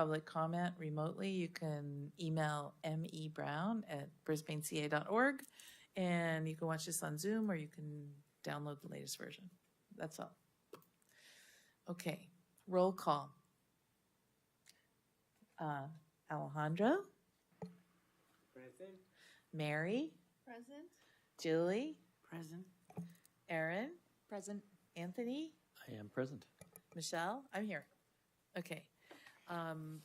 public comment remotely, you can email mebrown@brisbaneca.org, and you can watch this on Zoom, or you can download the latest version. That's all. Okay, roll call. Alejandro? Present. Mary? Present. Julie? Present. Erin? Present. Anthony? I am present. Michelle? I'm here. Okay.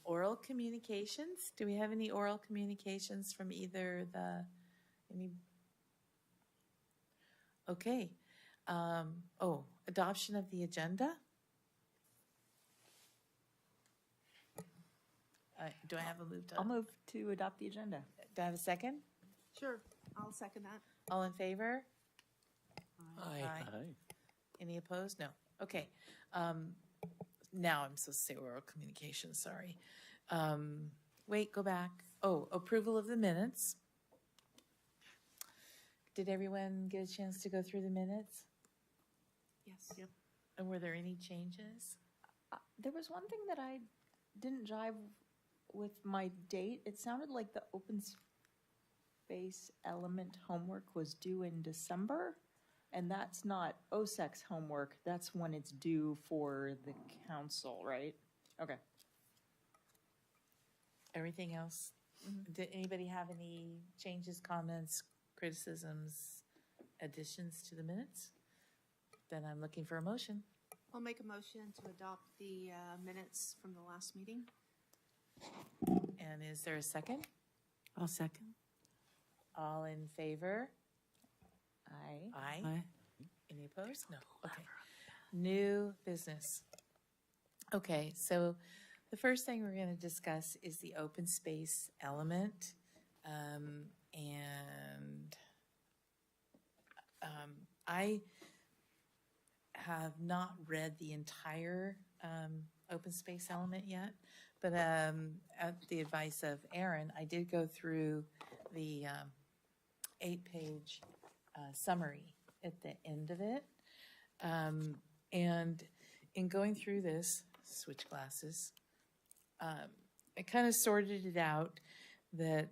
Oral communications. Do we have any oral communications from either any? Okay. Adoption of the agenda. Do I have a move to? I'll move to adopt the agenda. Do I have a second? Sure, I'll second that. All in favor? Aye. Aye. Any opposed? No. Okay. Now I'm supposed to say oral communication, sorry. Wait, go back. Oh, approval of the minutes. Did everyone get a chance to go through the minutes? Yes. Yep. And were there any changes? There was one thing that I didn't jive with my date. It sounded like the open space element homework was due in December, and that's not OSEC's homework. That's when it's due for the council, right? Okay. Everything else? Did anybody have any changes, comments, criticisms, additions to the minutes? Then I'm looking for a motion. I'll make a motion to adopt the minutes from the last meeting. And is there a second? I'll second. All in favor? Aye. Aye. Aye. Any opposed? No. Okay. New business. Okay, so the first thing we're going to discuss is the open space element. I have not read the entire open space element yet, but at the advice of Erin, I did go through the 8-page summary at the end of it. And in going through this, switch glasses, I kind of sorted it out that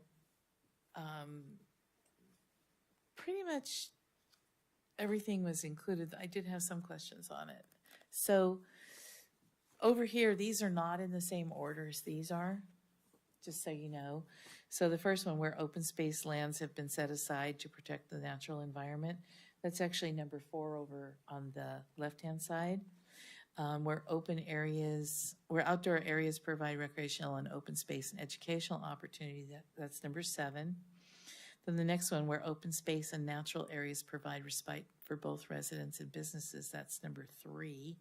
pretty much everything was included. I did have some questions on it. So over here, these are not in the same order as these are, just so you know. So the first one, where open space lands have been set aside to protect the natural environment, that's actually number 4 over on the left-hand side. Where outdoor areas provide recreational and open space and educational opportunity, that's number 7. Then the next one, where open space and natural areas provide respite for both residents and businesses, that's number 3.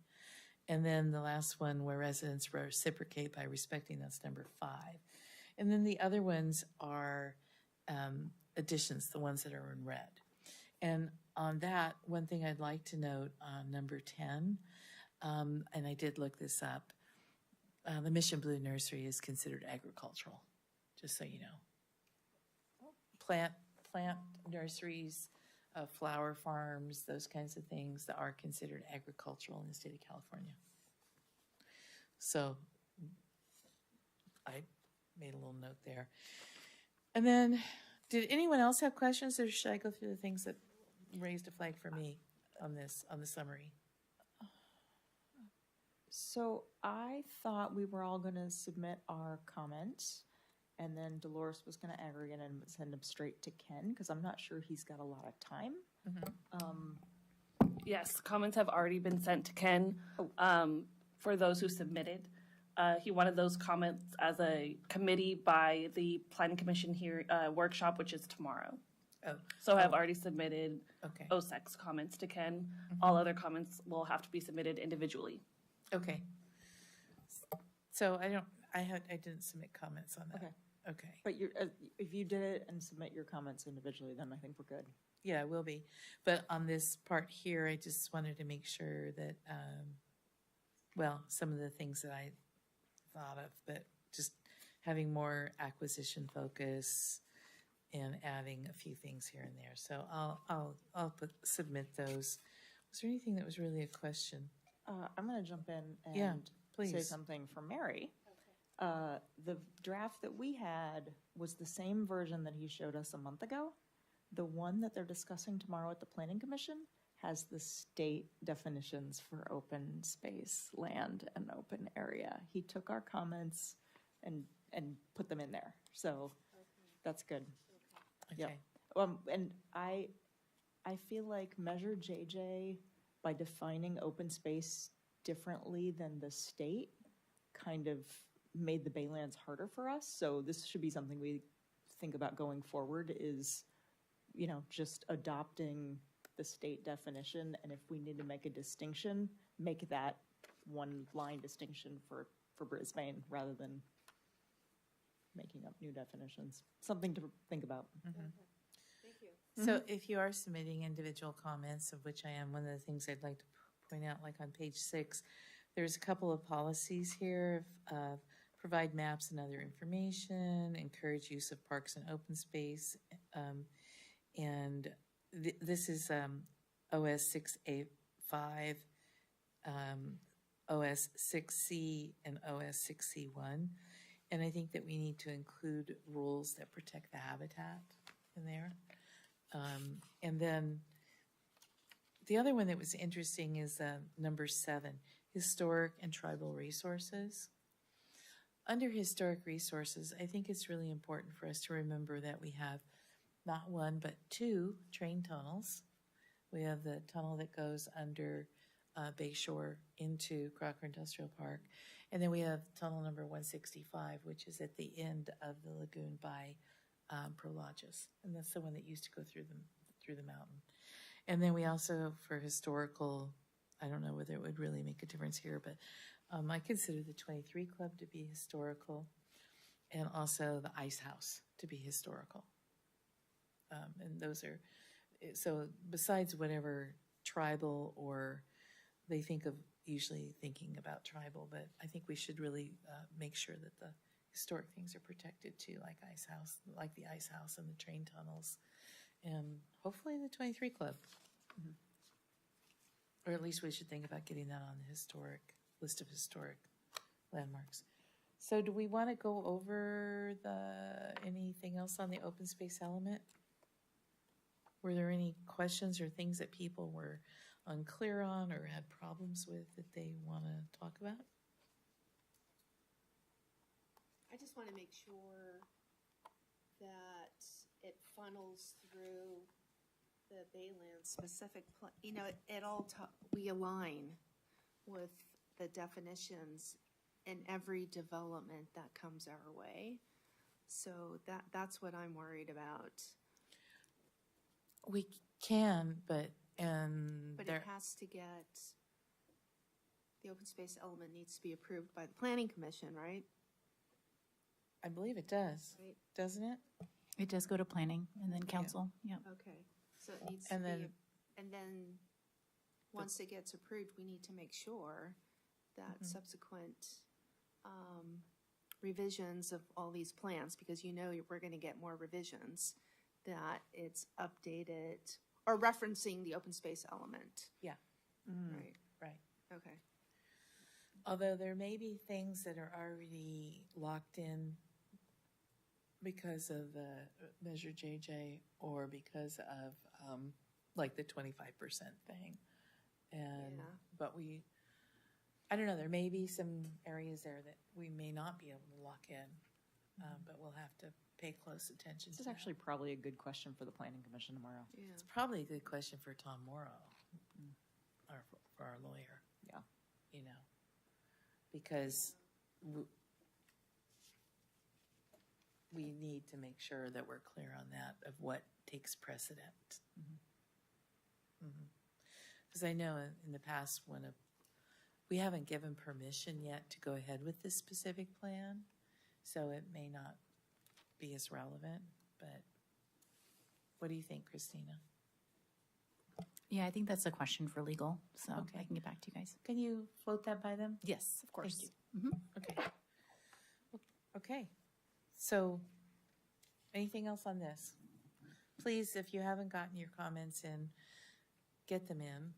And then the last one, where residents reciprocate by respecting, that's number 5. And then the other ones are additions, the ones that are in red. And on that, one thing I'd like to note on number 10, and I did look this up, the Mission Blue Nursery is considered agricultural, just so you know. Plant nurseries, flower farms, those kinds of things that are considered agricultural in the state of California. So I made a little note there. And then, did anyone else have questions, or should I go through the things that raised a flag for me on the summary? So I thought we were all going to submit our comments, and then Dolores was going to aggregate and send them straight to Ken, because I'm not sure he's got a lot of time. Yes, comments have already been sent to Ken for those who submitted. He wanted those comments as a committee by the Planning Commission workshop, which is tomorrow. So I've already submitted OSEC's comments to Ken. All other comments will have to be submitted individually. Okay. So I didn't submit comments on that. Okay. But if you did it and submit your comments individually, then I think we're good. Yeah, it will be. But on this part here, I just wanted to make sure that, some of the things that I thought of, but just having more acquisition focus and adding a few things here and there. So I'll submit those. Was there anything that was really a question? I'm going to jump in and Yeah, please. say something for Mary. The draft that we had was the same version that he showed us a month ago. The one that they're discussing tomorrow at the Planning Commission has the state definitions for open space, land, and open area. He took our comments and put them in there, so that's good. Yep. Okay. And I feel like Measure JJ, by defining open space differently than the state, kind of made the Baylands harder for us. So this should be something we think about going forward is, just adopting the state definition. And if we need to make a distinction, make that one line distinction for Brisbane rather than making up new definitions. Something to think about. Thank you. So if you are submitting individual comments, of which I am, one of the things I'd like to point out, like on page 6, there's a couple of policies here of provide maps and other information, encourage use of parks and open space, and this is OS 6A5, OS 6C, and OS 6C1. And I think that we need to include rules that protect the habitat in there. And then the other one that was interesting is number 7, historic and tribal resources. Under historic resources, I think it's really important for us to remember that we have not one, but 2 train tunnels. We have the tunnel that goes under Bayshore into Crocker Industrial Park. And then we have tunnel number 165, which is at the end of the lagoon by Prologis. And that's the one that used to go through the mountain. And then we also, for historical, I don't know whether it would really make a difference here, but I consider the 23 Club to be historical, and also the Ice House to be historical. And those are, so besides whatever tribal, or they think of usually thinking about tribal, but I think we should really make sure that the historic things are protected too, like Ice House, like the Ice House and the train tunnels, and hopefully the 23 Club. Or at least we should think about getting that on the historic list of historic landmarks. So do we want to go over anything else on the open space element? Were there any questions or things that people were unclear on or had problems with that they want to talk about? I just want to make sure that it funnels through the Baylands specific, we align with the definitions in every development that comes our way. So that's what I'm worried about. We can, but it has to get, the open space element needs to be approved by the Planning Commission, right? I believe it does, Right. doesn't it? It does go to planning and then council, yeah. Okay, so it needs to And be, then- and then, once it gets approved, we need to make sure that subsequent revisions of all these plans, because we're gonna get more revisions, that it's updated, or referencing the open space element. Yeah. Right, Right. okay. Although there may be things that are already locked in because of the Measure JJ, or because of like the 25% thing. And, Yeah. but I don't know, there may be some areas there that we may not be able to lock in, but we'll have to pay close attention This to is that. actually probably a good question for the Planning Commission tomorrow. Yeah. It's probably a good question for Tom Morrow, or for our lawyer. Yeah. Because we need to make sure that we're clear on that, of what takes precedent. Because I know in the past, we haven't given permission yet to go ahead with this specific plan, so it may not be as relevant, but what do you think, Christina? Yeah, I think that's a question for legal, so Okay. I can get back to you guys. Can you float that by them? Yes, of course. Thank you. Okay. Okay. So, anything else on this? Please, if you haven't gotten your comments in, get them in.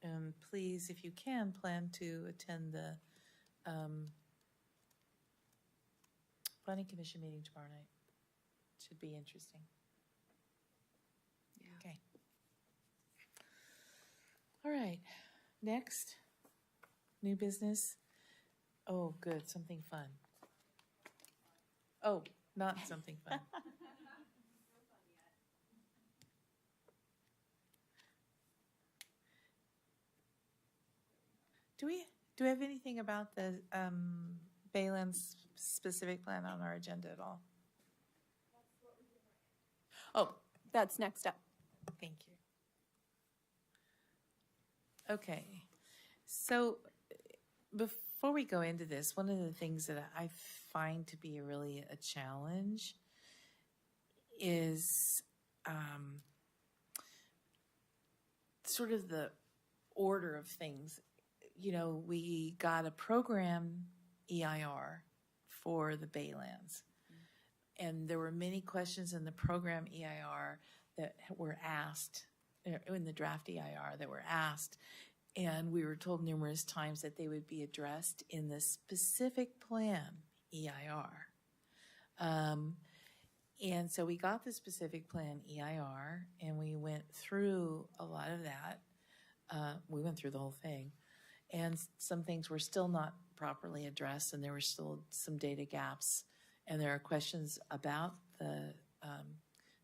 And please, if you can, plan to attend the Planning Commission meeting tomorrow night. Should be interesting. Yeah. Okay. All right, next, new business. Oh, good, something fun. Oh, not something fun. Do we have anything about the Baylands specific plan on our agenda at all? Oh, That's next up. thank you. Okay, so before we go into this, one of the things that I find to be really a challenge is sort of the order of things. You know, we got a program EIR for the Baylands. And there were many questions in the program EIR that were asked, in the draft EIR that were asked. And we were told numerous times that they would be addressed in the specific plan EIR. And so we got the specific plan EIR and we went through a lot of that. We went through the whole thing. And some things were still not properly addressed and there were still some data gaps. And there are questions about the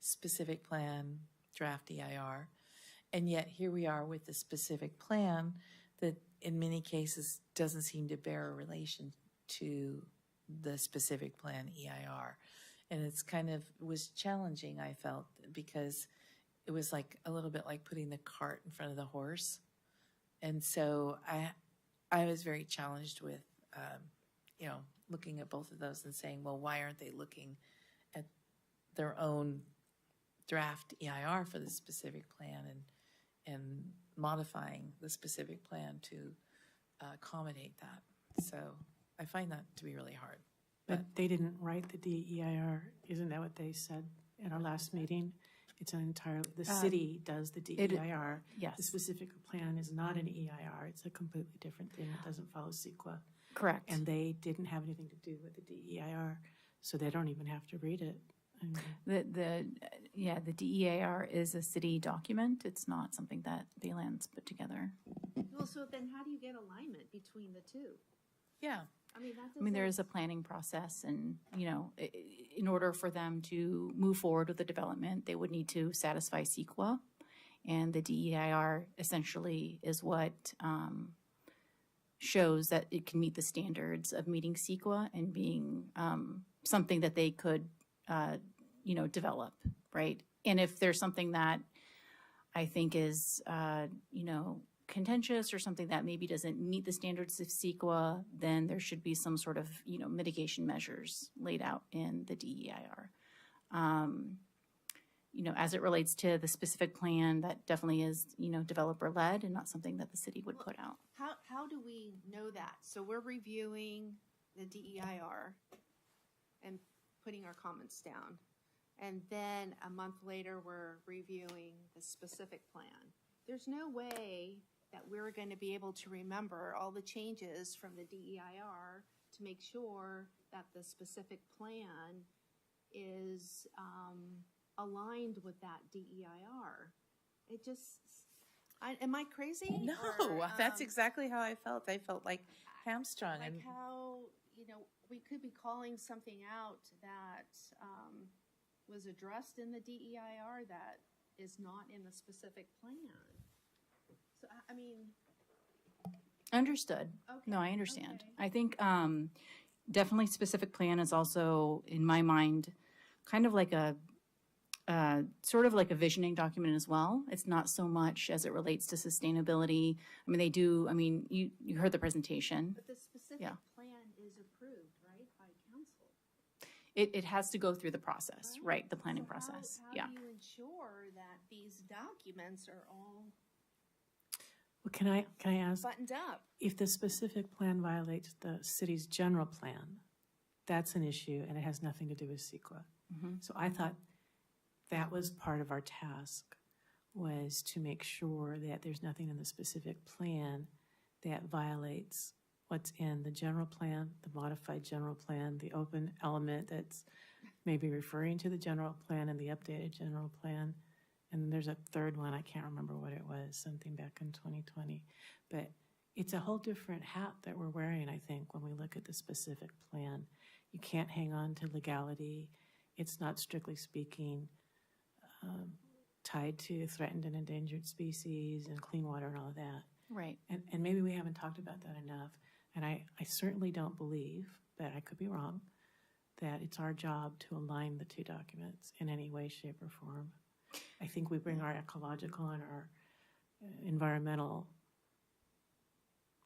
specific plan draft EIR. And yet here we are with the specific plan that in many cases doesn't seem to bear a relation to the specific plan EIR. And it's kind of, it was challenging, I felt, because it was like a little bit like putting the cart in front of the horse. And so I was very challenged with, you know, looking at both of those and saying, well, why aren't they looking at their own draft EIR for the specific plan and modifying the specific plan to accommodate that? So I find that to be really hard. But they didn't write the DEIR, isn't that what they said at our last meeting? It's an entirely, the city does the DEIR. yes. The specific plan is not an EIR, it's a completely different thing, it doesn't follow CEQA. Correct. And they didn't have anything to do with the DEIR, so they don't even have to read it. I mean, The DEAR is a city document. It's not something that Baylands put together. Well, so then how do you get alignment between the two? Yeah. I mean, that I mean, there is doesn't- a planning process and, you know, in order for them to move forward with the development, they would need to satisfy CEQA. And the DEIR essentially is what shows that it can meet the standards of meeting CEQA and being something that they could, you know, develop, right? And if there's something that I think is, you know, contentious or something that maybe doesn't meet the standards of CEQA, then there should be some sort of, you know, mitigation measures laid out in the DEIR. You know, as it relates to the specific plan, that definitely is, you know, developer-led and not something that the city would put out. How do we know that? So we're reviewing the DEIR and putting our comments down. And then a month later, we're reviewing the specific plan. There's no way that we're going to be able to remember all the changes from the DEIR to make sure that the specific plan is aligned with that DEIR. It just, am I crazy? No, Or, that's exactly how I felt. I felt like hamstrung. like And how, you know, we could be calling something out that was addressed in the DEIR that is not in the specific plan. So, I mean, Understood. okay. No, I understand. okay. I think definitely specific plan is also, in my mind, kind of like a sort of like a visioning document as well. It's not so much as it relates to sustainability. I mean, they do, I mean, you heard the presentation. But the specific Yeah. plan is approved, right, by council? It has to go through the process, right? The planning So how- process. Yeah. How do you ensure that these documents are all well, can I ask, buttoned up? if the specific plan violates the city's general plan, that's an issue and it has nothing to do with CEQA. So I thought that was part of our task, was to make sure that there's nothing in the specific plan that violates what's in the general plan, the modified general plan, the open element that's maybe referring to the general plan and the updated general plan. And there's a third one, I can't remember what it was, something back in 2020. But it's a whole different hat that we're wearing, I think, when we look at the specific plan. You can't hang on to legality. It's not strictly speaking tied to threatened and endangered species and clean water and all of that. Right. And maybe we haven't talked about that enough. And I certainly don't believe, but I could be wrong, that it's our job to align the two documents in any way, shape, or form. I think we bring our ecological and our environmental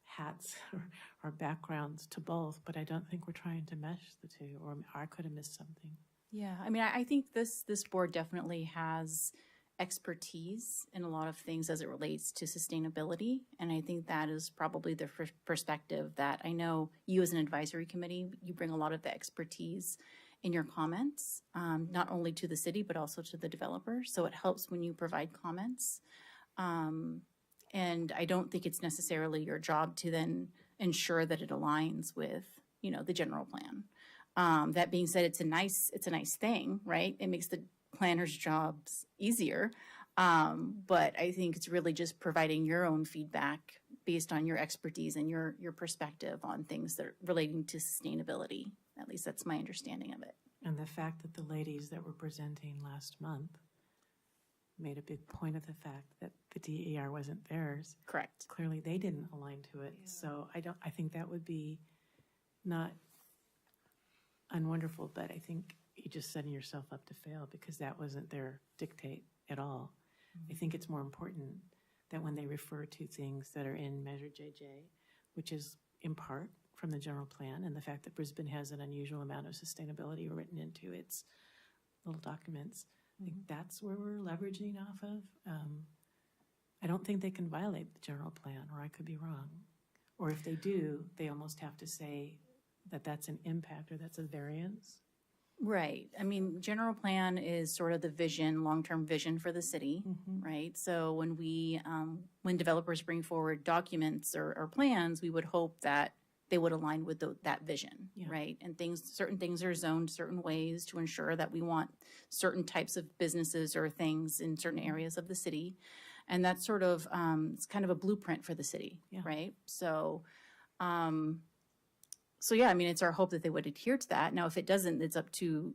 hats or our backgrounds to both, but I don't think we're trying to mesh the two, or I could have missed something. Yeah, I mean, I think this board definitely has expertise in a lot of things as it relates to sustainability, and I think that is probably the perspective that I know you as an advisory committee, you bring a lot of the expertise in your comments, not only to the city, but also to the developer, so it helps when you provide comments. And I don't think it's necessarily your job to then ensure that it aligns with, you know, the general plan. That being said, it's a nice thing, right? It makes the planners' jobs easier. But I think it's really just providing your own feedback based on your expertise and your perspective on things that are relating to sustainability. At least that's my understanding of it. And the fact that the ladies that were presenting last month made a big point of the fact that the DER wasn't theirs. Correct. Clearly, they didn't align to it. So I think that would be not unwonderful, but I think you're just setting yourself up to fail because that wasn't their dictate at all. I think it's more important that when they refer to things that are in Measure JJ, which is in part from the general plan, and the fact that Brisbane has an unusual amount of sustainability written into its little documents, I think that's where we're leveraging off of. I don't think they can violate the general plan, or I could be wrong. Or if they do, they almost have to say that that's an impact or that's a variance. Right. I mean, general plan is sort of the vision, long-term vision for the city, right? So when developers bring forward documents or plans, we would hope that they would align with that vision, right? And certain things are zoned certain ways to ensure that we want certain types of businesses or things in certain areas of the city. And that's sort of, it's kind of a blueprint for the city, right? So, yeah, I mean, it's our hope that they would adhere to that. Now, if it doesn't, it's up to,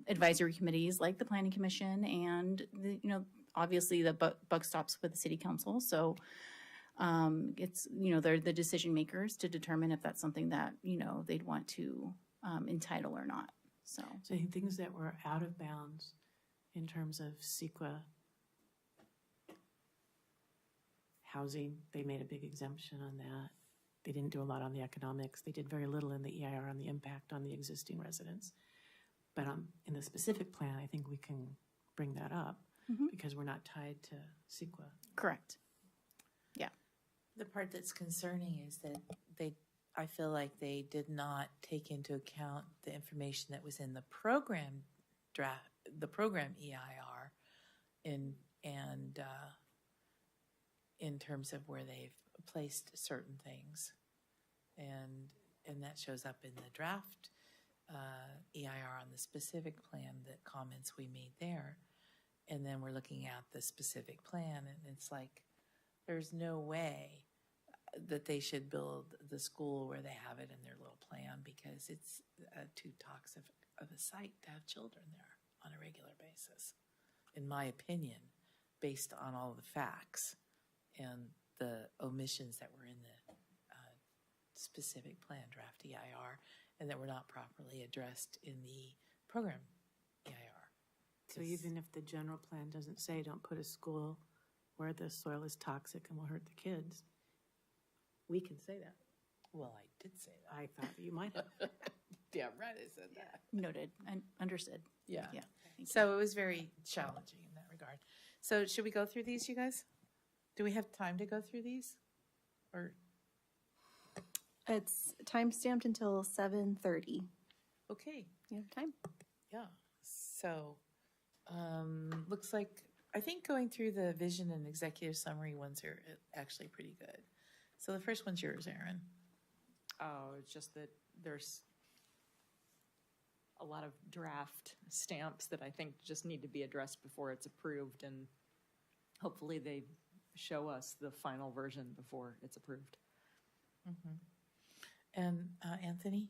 advisory committees like the Planning Commission and, obviously the buck stops with the City Council. So it's, they're the decision makers to determine if that's something that, they'd want to entitle or not. So I think things that were out of bounds in terms of CEQA housing, they made a big exemption on that. They didn't do a lot on the economics. They did very little in the EIR on the impact on the existing residents. But in the specific plan, I think we can bring that up because we're not tied to CEQA. correct. Yeah. The part that's concerning is that I feel like they did not take into account the information that was in the program draft, the program EIR, in terms of where they've placed certain things, and that shows up in the draft EIR on the specific plan, the comments we made there, and then we're looking at the specific plan, and it's like there's no way that they should build the school where they have it in their little plan because it's too toxic of a site to have children there on a regular basis, in my opinion, based on all the facts and the omissions that were in the specific plan draft EIR and that were not properly addressed in the program EIR. So even if the general plan doesn't say don't put a school where the soil is toxic and will hurt the kids, we can say that. Well, I did say that. I thought you might have. Damn right I said that. Noted and understood. Yeah. Yeah. Thank So it was very challenging in that regard. So should we go through these, you guys? Do we have time to go through these? Or, It's time-stamped until 7:30. okay, You have time? yeah. So, looks like, I think going through the vision and executive summary ones are actually pretty good. So the first one's yours, Aaron. Oh, it's just that there's a lot of draft stamps that I think just need to be addressed before it's approved, and hopefully they show us the final version before it's approved. And Anthony?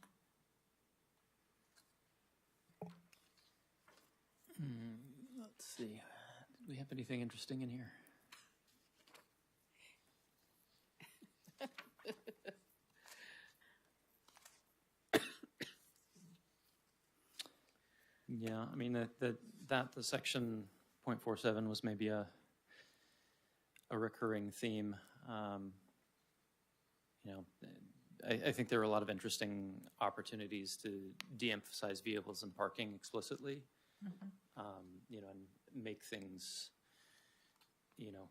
Let's see. Do we have anything interesting in here? Yeah, I mean, the section 0.47 was maybe a recurring theme. You know, I think there were a lot of interesting opportunities to de-emphasize vehicles and parking explicitly. You know, and make things, you know,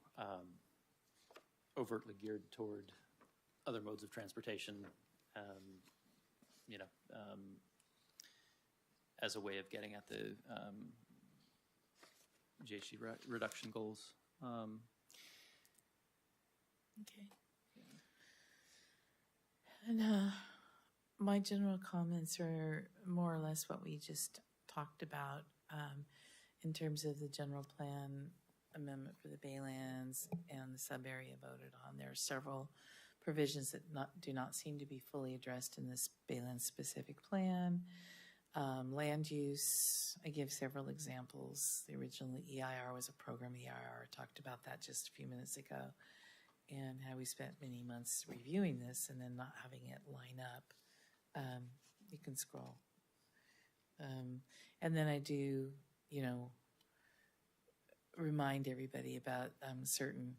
overtly geared toward other modes of transportation, you know, as a way of getting at the GHG reduction goals. Okay. And my general comments are more or less what we just talked about in terms of the general plan amendment for the Baylands and the sub-area voted on. There are several provisions that do not seem to be fully addressed in this Baylands specific plan. Land use, I give several examples. The original EIR was a program. EIR talked about that just a few minutes ago, and how we spent many months reviewing this and then not having it line up. You can scroll. And then I do, you know, remind everybody about certain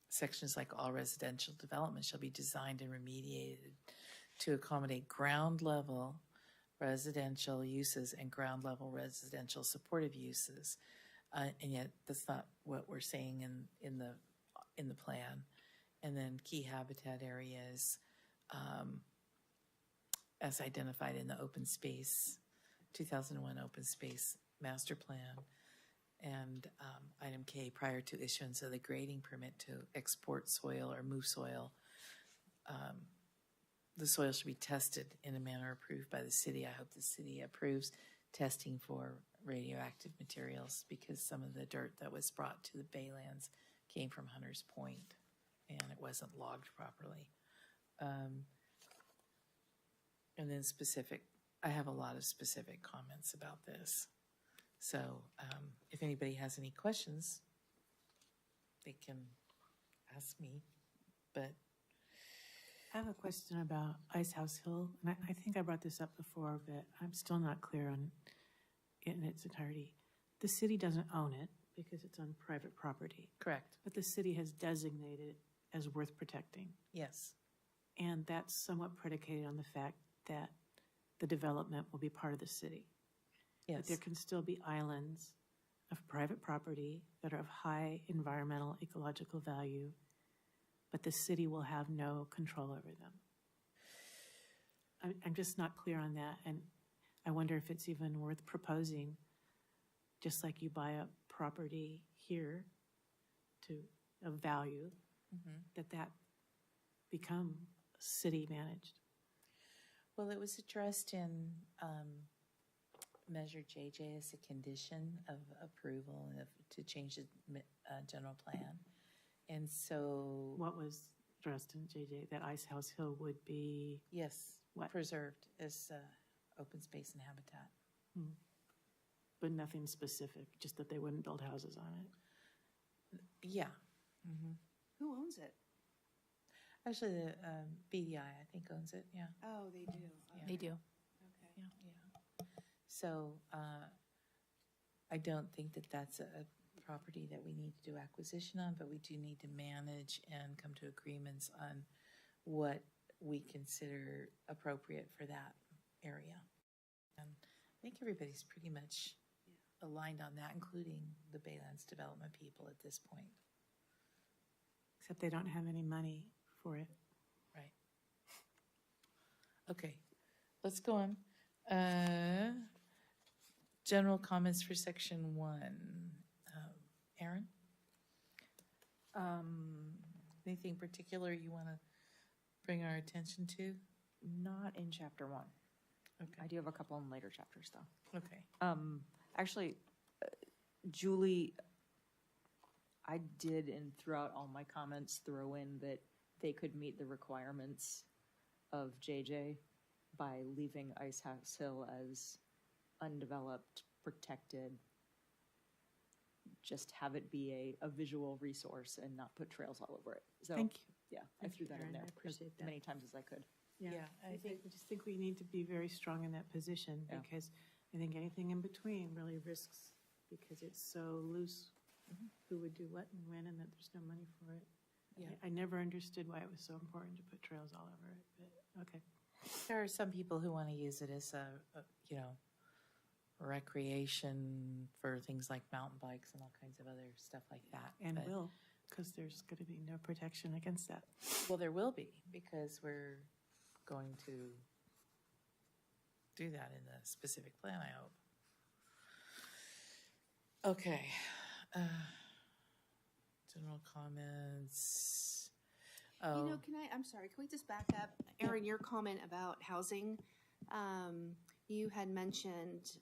sections like all residential development shall be designed and remediated to accommodate ground level residential uses and ground level residential supportive uses. And yet that's not what we're saying in the plan. And then key habitat areas as identified in the open space, 2001 open space master plan. And item K, prior to issuance of the grading permit to export soil or move soil, the soil should be tested in a manner approved by the city. I hope the city approves testing for radioactive materials, because some of the dirt that was brought to the Baylands came from Hunters Point and it wasn't logged properly. And then specific, I have a lot of specific comments about this. So if anybody has any questions, they can ask me, but. I have a question about Ice House Hill, and I think I brought this up before, but I'm still not clear on it in its entirety. The city doesn't own it because it's on private property. Correct. But the city has designated it as worth protecting. Yes. And that's somewhat predicated on the fact that the development will be part of the city. Yes. But there can still be islands of private property that are of high environmental, ecological value, but the city will have no control over them. I'm just not clear on that, and I wonder if it's even worth proposing, just like you buy a property here of value, that become city managed. Well, it was addressed in Measure JJ as a condition of approval to change the general plan. And so. What was addressed in JJ, that Ice House Hill would be? Yes, what? Preserved as open space and habitat. But nothing specific, just that they wouldn't build houses on it? Yeah. Who owns it? Actually, the BDI, I think, owns it, yeah. Oh, they do. Yeah. They do. Okay. Yeah. So I don't think that that's a property that we need to do acquisition on, but we do need to manage and come to agreements on what we consider appropriate for that area. And I think everybody's pretty much aligned on that, including the Baylands development people at this point. Except they don't have any money for it. Right. Okay, let's go on. General comments for section 1. Aaron? I Anything particular you want to bring our attention to? Not in chapter 1. Okay. I do have a couple in later chapters, though. Okay. Actually, Julie, I did, and throughout all my comments, throw in that they could meet the requirements of JJ by leaving Ice House Hill as undeveloped, protected. Just have it be a visual resource and not put trails all over it. So, Thank you. yeah, I Thank threw you, that in Erin. there I appreciate that. as many times as I could. Yeah, I think, I just think we need to be very strong in that position Yeah. because I think anything in between really risks because it's so loose who would do what and when and that there's no money for it. Yeah. I never understood why it was so important to put trails all over it, but okay. there are some people who want to use it as a recreation for things like mountain bikes and all kinds of other stuff like that. And But- will, because there's going to be no protection against that. Well, there will be, because we're going to do that in the specific plan, I hope. Okay. General comments. Oh, You know, I'm sorry, can we just back up? Erin, your comment about housing, you had mentioned,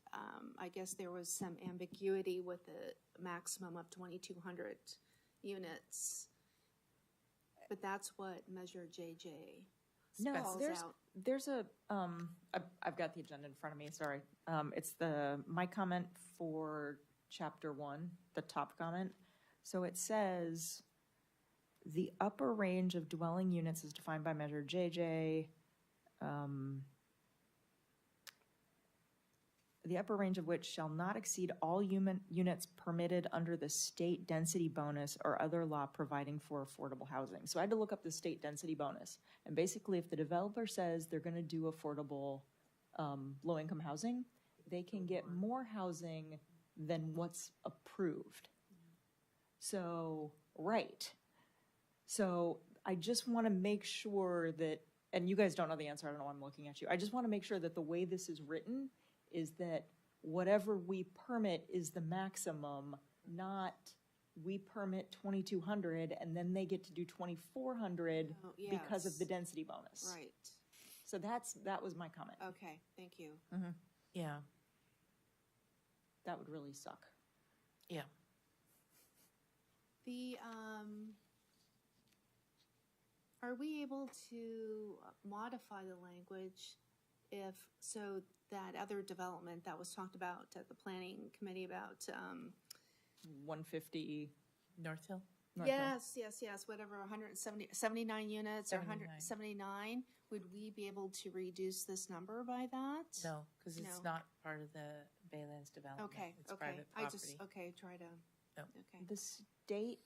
I guess there was some ambiguity with the maximum of 2,200 units. But that's what Measure JJ No, spells out. there's a, I've got the agenda in front of me, sorry. It's my comment for chapter 1, the top comment. So it says, the upper range of dwelling units is defined by Measure JJ. The upper range of which shall not exceed all units permitted under the state density bonus or other law providing for affordable housing. So I had to look up the state density bonus. And basically, if the developer says they're going to do affordable low-income housing, they can get more housing than what's approved. So, right. So I just want to make sure that, and you guys don't know the answer, I don't know why I'm looking at you. I just want to make sure that the way this is written is that whatever we permit is the maximum, not we permit 2,200 and then they get to do 2,400 Oh, because of yes. the density bonus. Right, So that was my comment. okay, thank you. yeah, That would really suck. yeah. The, are we able to modify the language if, so that other development that was talked about at the planning committee about, 150 North Hill? North Hill. yes, whatever, 79 units or 79. 179, would we be able to reduce this number by that? No, because it's No. not part of the Baylands development. Okay, It's okay, private I property. just, okay, try to, No. okay. The state,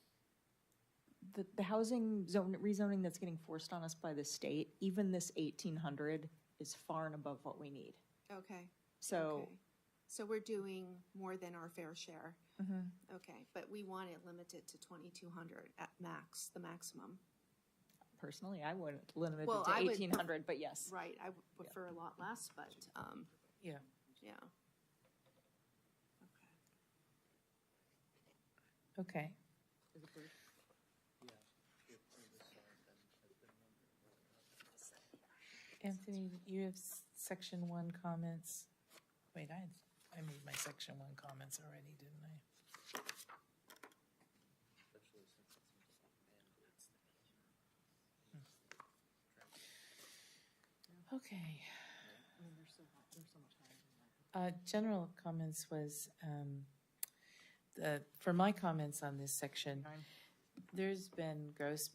the housing zone rezoning that's getting forced on us by the state, even this 1,800 is far and above what we need. Okay. So, Okay. So we're doing more than our fair share. Mhm. Okay, but we want it limited to 2,200 at max, the maximum. personally, I wouldn't limit it Well, to I would- 1,800, but yes. Right, I would prefer a lot less, but, Yeah, yeah. okay. Anthony, you have section 1 comments. Wait, I made my section 1 comments already, didn't I? Okay. General comments was, for my comments on this section, there's been gross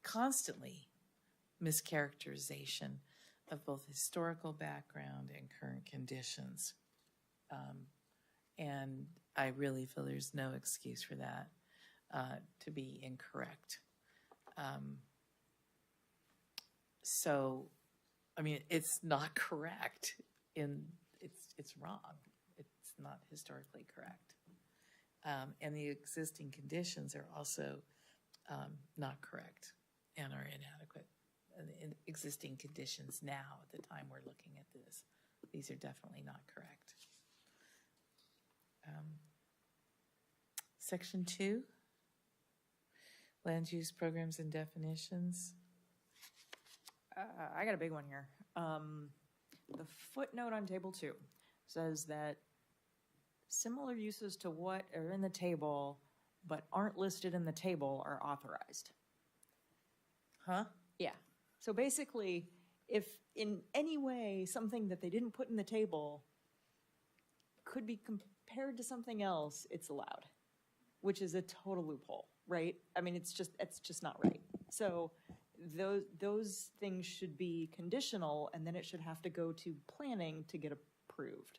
constantly mischaracterization of both historical background and current conditions. And I really feel there's no excuse for that to be incorrect. So, I mean, it's not correct. It's wrong. It's not historically correct. And the existing conditions are also not correct and are inadequate. And the existing conditions now, at the time we're looking at this, these are definitely not correct. Section 2, Land use programs and definitions. I got a big one here. The footnote on table 2 says that similar uses to what are in the table but aren't listed in the table are authorized. Huh? Yeah. So basically, if in any way something that they didn't put in the table could be compared to something else, it's allowed, which is a total loophole, right? I mean, it's just not right. So those things should be conditional, and then it should have to go to planning to get approved.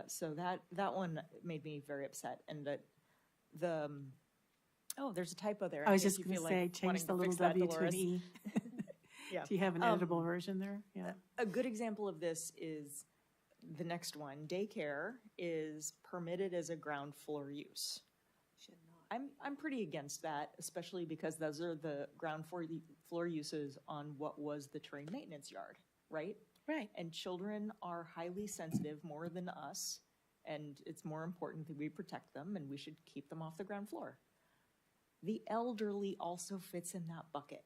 So that one made me very upset, and there's a typo there. I was in case just you going to feel say, like change wanting the to little fix that, W to an Dolores. E. Yeah. Do you have an editable version there? Yeah. A good example of this is the nenext one. Daycare is permitted as a ground floor use. Should not. I'm pretty against that, especially because those are the ground floor uses on what was the terrain maintenance yard, right? Right. And children are highly sensitive more than us, and it's more important that we protect them, and we should keep them off the ground floor. The elderly also fits in that bucket.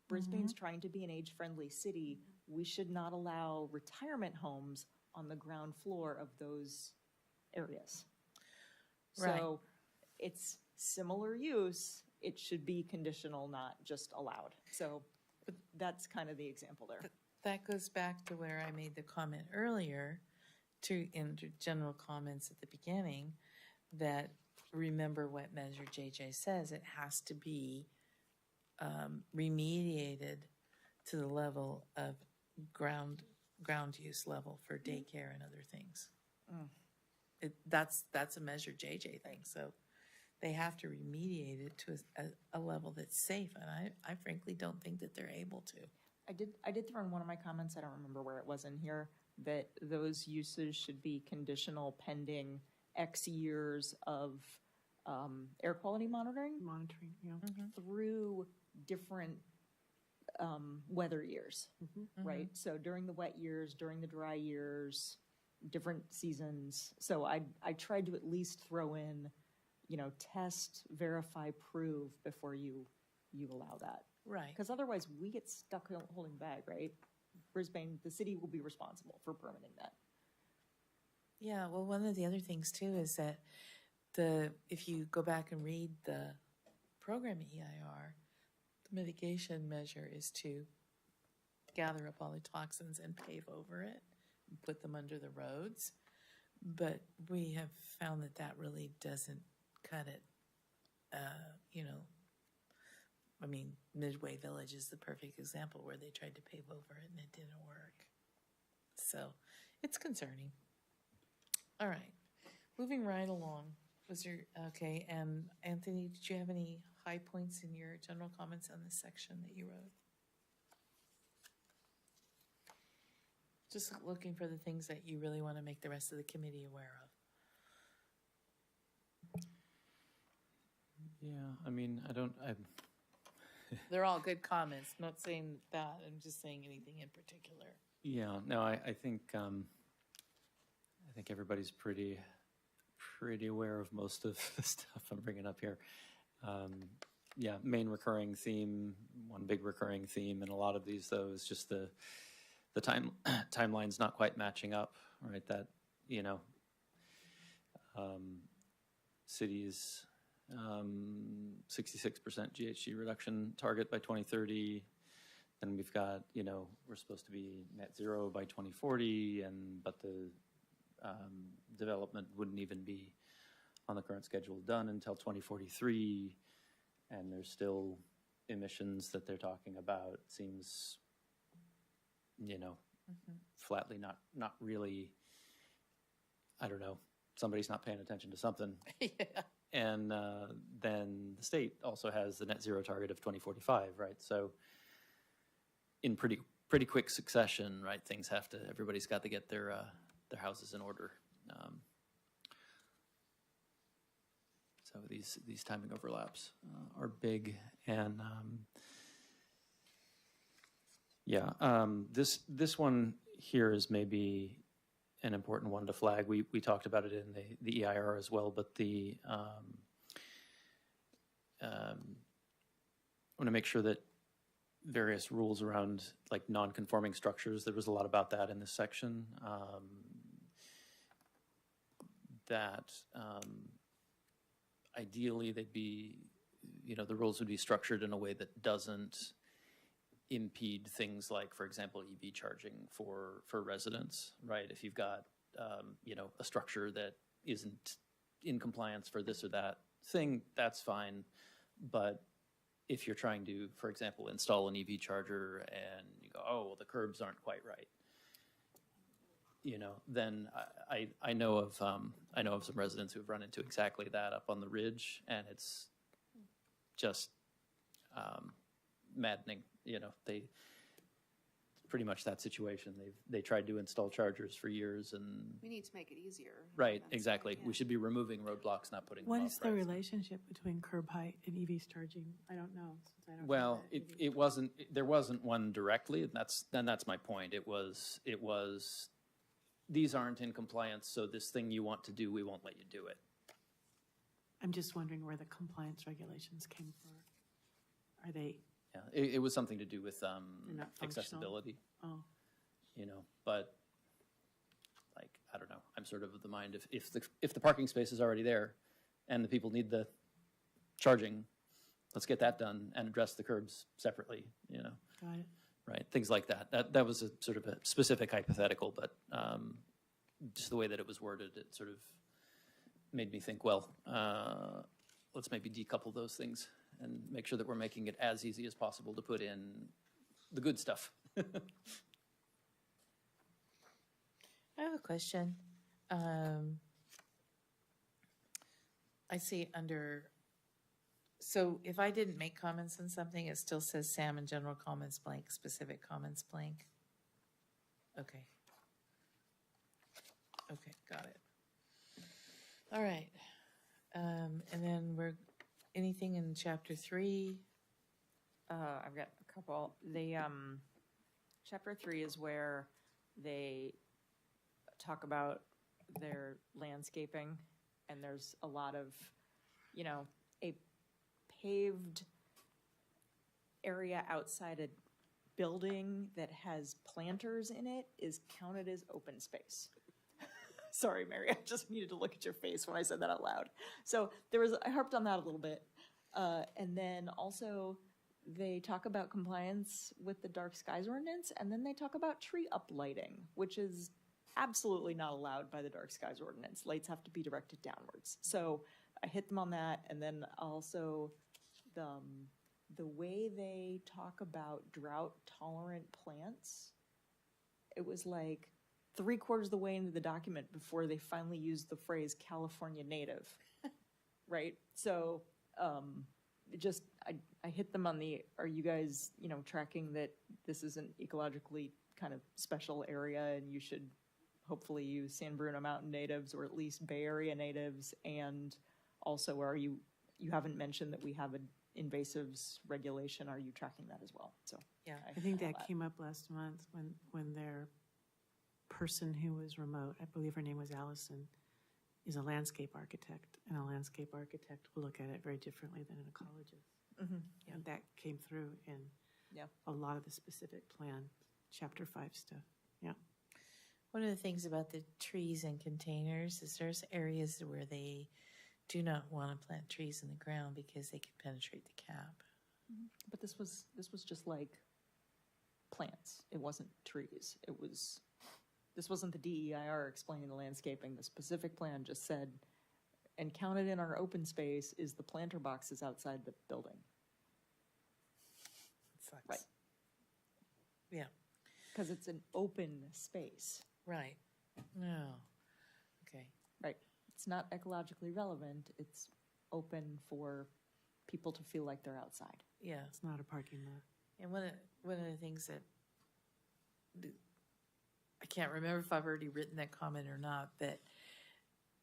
Brisbane's trying to be an age-friendly city. We should not allow retirement homes on the ground floor of those areas. Right. So it's similar use. It should be conditional, not just allowed. So that's kind of the example there. That goes back to where I made the comment earlier, in general comments at the beginning, that remember what Measure JJ says, it has to be remediated to the level of ground use level for daycare and other things. That's a Measure JJ thing, so they have to remediate it to a level that's safe, and I frankly don't think that they're able to. I did throw in one of my comments, I don't remember where it was in here, that those uses should be conditional pending X years of air quality monitoring Monitoring, yeah. through different weather years, right? So during the wet years, during the dry years, different seasons. So I tried to at least throw in, test, verify, prove before you allow that. Right. Because otherwise we get stuck holding back, right? Brisbane, the city will be responsible for permitting that. Yeah, well, one of the other things too is that if you go back and read the program EIR, the mitigation measure is to gather up all the toxins and pave over it and put them under the roads. But we have found that really doesn't cut it. I mean, Midway Village is the perfect example where they tried to pave over it and it didn't work. So it's concerning. All right, moving right along. Okay, and Anthony, did you have any high points in your general comments on this section that you wrote? Just looking for the things that you really want to make the rest of the committee aware of. Yeah, I mean, They're all good comments, not saying that, I'm just saying anything in particular. yeah, no, I think everybody's pretty aware of most of the stuff I'm bringing up here. Yeah, main recurring theme, one big recurring theme in a lot of these, though, is just the timeline's not quite matching up, right? That, cities 66% GHG reduction target by 2030. Then we've got, we're supposed to be net zero by 2040, but the development wouldn't even be on the current schedule done until 2043, and there's still emissions that they're talking about. It seems, flatly not really, I don't know, somebody's not paying attention to something. Yeah. And then the state also has the net zero target of 2045, right? So in pretty quick succession, right, everybody's got to get their houses in order. So these timing overlaps are big, and this one here is maybe an important one to flag. We talked about it in the EIR as well, but the want to make sure that various rules around like non-conforming structures, there was a lot about that in this section. That ideally they'd be, the rules would be structured in a way that doesn't impede things like, for example, EV charging for residents, right? If you've got, a structure that isn't in compliance for this or that thing, that's fine. But if you're trying to, for example, install an EV charger and you go, oh, well, the curbs aren't quite right, then I know of some residents who've run into exactly that up on the ridge, and it's just maddening. They pretty much that situation. They tried to install chargers for years, and We need to make it easier. right, That's exactly. right, We should be removing roadblocks, not putting them What up, is the right? relationship between curb height and EV charging? I don't know, since I don't. have Well, that EV. there wasn't one directly, and that's my point. It was, these aren't in compliance, so this thing you want to do, we won't let you do it. I'm just wondering where the compliance regulations came from. Are they, Yeah, it was something to do with not functional? accessibility, oh, but like, I don't know. I'm sort of the mind if the parking space is already there and the people need the charging, let's get that done and address the curbs separately, got it. right? Things like that. That was a sort of a specific hypothetical, but just the way that it was worded, it sort of made me think, well, let's maybe decouple those things and make sure that we're making it as easy as possible to put in the good stuff. I have a question. I see so if I didn't make comments on something, it still says Sam and general comments blank, specific comments blank. Okay. Okay, got it. All right. And then anything in chapter 3? I've got a couple. Chapter 3 is where they talk about their landscaping, and there's a lot of, a paved area outside a building that has planters in it is counted as open space. Sorry, Mary, I just needed to look at your face when I said that out loud. So I harped on that a little bit. And then also they talk about compliance with the dark skies ordinance, and then they talk about tree uplighting, which is absolutely not allowed by the dark skies ordinance. Lights have to be directed downwards. So I hit them on that, and then also the way they talk about drought tolerant plants, it was like 3/4 of the way into the document before they finally used the phrase California native, right? So I hit them on are you guys, tracking that this is an ecologically kind of special area and you should hopefully use San Bruno Mountain natives or at least Bay Area natives? And also, you haven't mentioned that we have an invasives regulation. Are you tracking that as well? So Yeah. I think that came up last month when their person who was remote, I believe her name was Allison, is a landscape architect, and a landscape architect will look at it very differently than an ecologist. Yeah. And that came through in Yeah. a lot of the specific plan, chapter 5 stuff. Yeah. One of the things about the trees and containers is there's areas where they do not want to plant trees in the ground because they can penetrate the cap. But this was just like plants. It wasn't trees. This wasn't the DEIR explaining the landscaping. The specific plan just said, and counted in our open space is the planter boxes outside the building. It sucks. Right. Yeah, Because it's an open space. right. No. Okay. Right. It's not ecologically relevant. It's open for people to feel like they're outside. Yeah. It's not a parking lot. And one of the things that I can't remember if I've already written that comment or not, but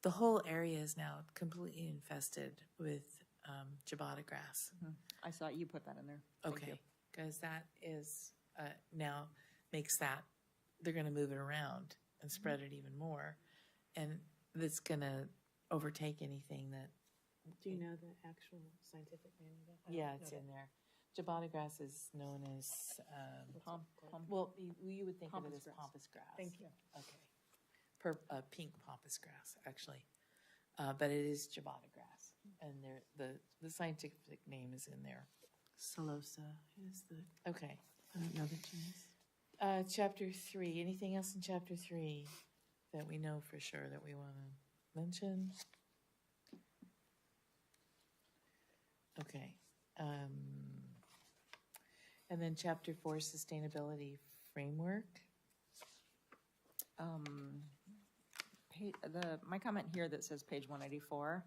the whole area is now completely infested with ciabatta grass. I saw you put that in there. Thank you. Okay, because that is now makes that they're going to move it around and spread it even more, and it's going to overtake anything that. Do you know the actual scientific name of that? Yeah, it's in there. Ciabatta grass is known as, well, you would think of it Pampas as grass. pampas grass. Thank you. Okay. Pink pampas grass, actually. But it is ciabatta grass, and the scientific name is in there. Celosa is the, Okay. I don't know the genus. Chapter 3, anything else in chapter 3 that we know for sure that we want to mention? Okay. And then chapter 4, sustainability framework. My comment here that says page 184,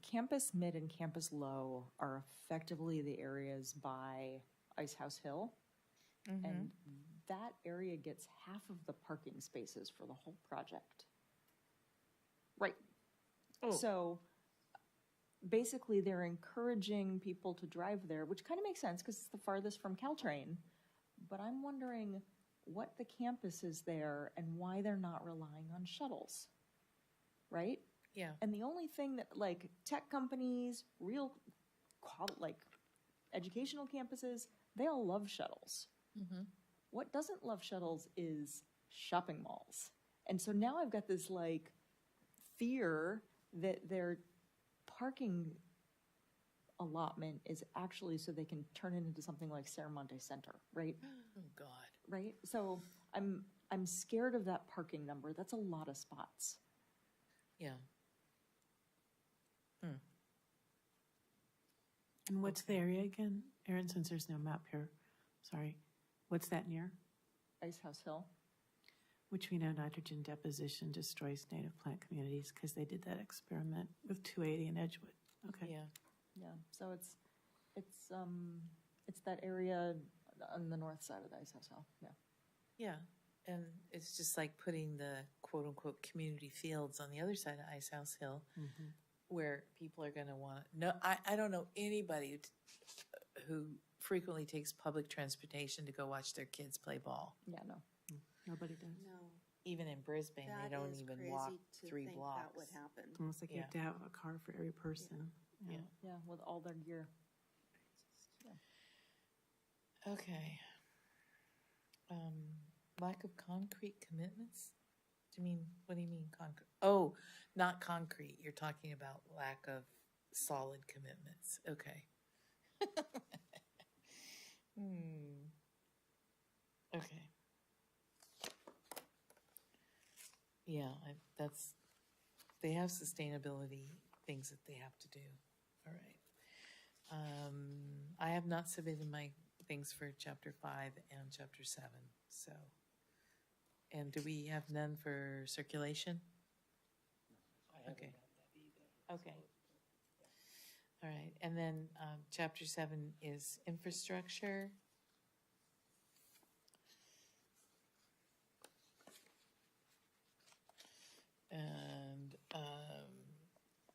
campus mid and campus low are effectively the areas by Ice House Hill. And that area gets half of the parking spaces for the whole project. Right. Oh. So basically they're encouraging people to drive there, which kind of makes sense because it's the farthest from Caltrain. But I'm wondering what the campus is there and why they're not relying on shuttles, right? Yeah. And the only thing that, like, tech companies, real, like, educational campuses, they all love shuttles. What doesn't love shuttles is shopping malls. And so now I've got this, like, fear that their parking allotment is actually so they can turn it into something like Serramonte Center, right? Oh, God. Right? So I'm scared of that parking number. That's a lot of spots. Yeah. And what's the area again? Erin, since there's no map here, sorry. What's that near? Ice House Hill. Which we know nitrogen deposition destroys native plant communities because they did that experiment with 280 in Edgewood. Okay. Yeah. Yeah. So it's that area on the north side of the Ice House Hill. Yeah. Yeah. And it's just like putting the quote unquote community fields on the other side of Ice House Hill where people are going to want to. No, I don't know anybody who frequently takes public transportation to go watch their kids play ball. Yeah, no. Nobody does. No, Even in Brisbane, that they don't is even crazy walk to 3 think blocks. that would happen. Almost like you have to have a car for every person. Yeah. Yeah, with all their gear. Okay. Lack of concrete commitments? What do you mean concrete? Oh, not concrete. You're talking about lack of solid commitments. Okay. Okay. Yeah, they have sustainability things that they have to do. All right. I have not submitted my things for chapter 5 and chapter 7, so. And do we have none for circulation? Okay. Okay. All right, and then chapter 7 is infrastructure.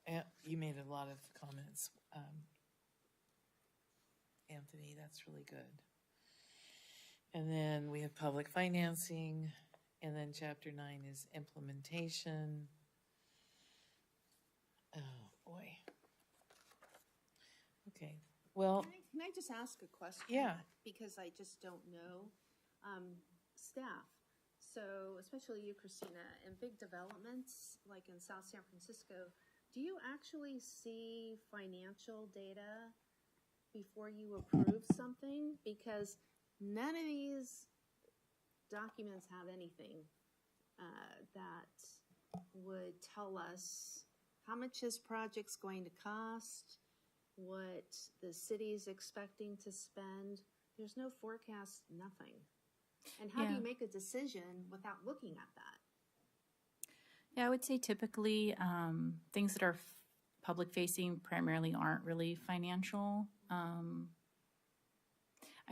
And you made a lot of comments, Anthony, that's really good. And then we have public financing, and then chapter 9 is implementation. Oh, boy. Okay, well, Can I just ask a question? Yeah. Because I just don't know. Staff, so especially you, Christina, in big developments, like in South San Francisco, do you actually see financial data before you approve something? Because none of these documents have anything that would tell us how much this project's going to cost, what the city's expecting to spend. There's no forecast, nothing. And how do Yeah. you make a decision without looking at that? Yeah, I would say typically things that are public facing primarily aren't really financial. I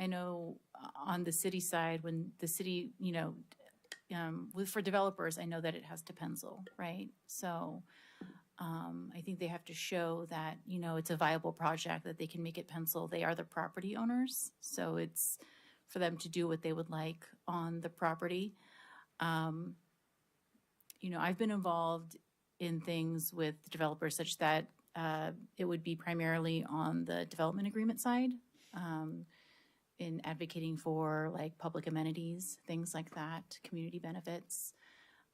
know on the city side, when the city, for developers, I know that it has to pencil, right? So I think they have to show that, it's a viable project, that they can make it pencil. They are the property owners, so it's for them to do what they would like on the property. I've been involved in things with developers such that it would be primarily on the development agreement side. in advocating for like public amenities, things like that, community benefits.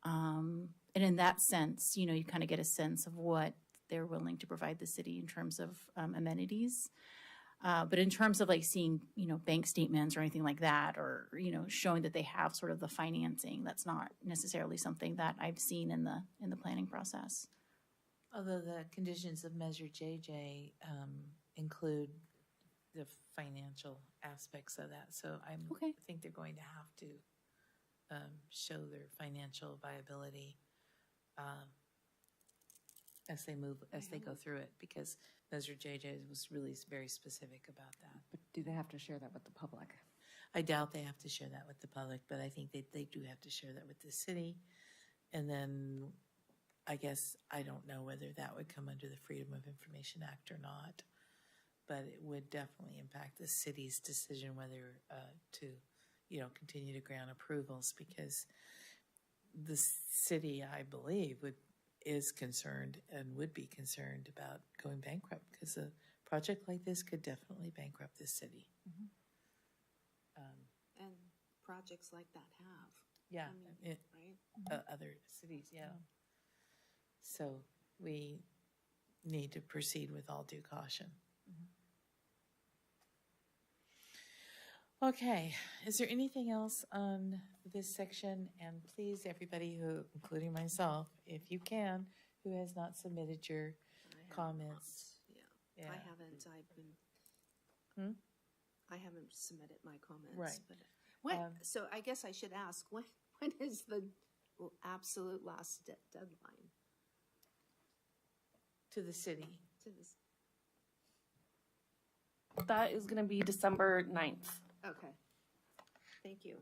And in that sense, you know, you kind of get a sense of what they're willing to provide the city in terms of amenities. But in terms of like seeing, you know, bank statements or anything like that, or, you know, showing that they have sort of the financing, that's not necessarily something that I've seen in the planning process. Although the conditions of Measure JJ include the financial aspects of that, so I Okay. think they're going to have to show their financial viability as they go through it, because Measure JJ was really very specific about that. But do they have to share that with the public? I doubt they have to share that with the public, but I think they do have to share that with the city. And then I guess I don't know whether that would come under the Freedom of Information Act or not, but it would definitely impact the city's decision whether to, you know, continue to grant approvals, because the city, I believe, is concerned and would be concerned about going bankrupt, because a project like this could definitely bankrupt the city. And projects like that have. Yeah, I mean, right? Other cities, yeah. So we need to proceed with all due caution. Okay, is there anything else on this section? And please, everybody who, including myself, if you can, who has not submitted your I have comments. not, Yeah. Yeah, I haven't, I haven't submitted my comments. Right. But when, so I guess I should ask, when is the absolute last deadline To the city. to this? That is going to be December 9th. Okay, thank you.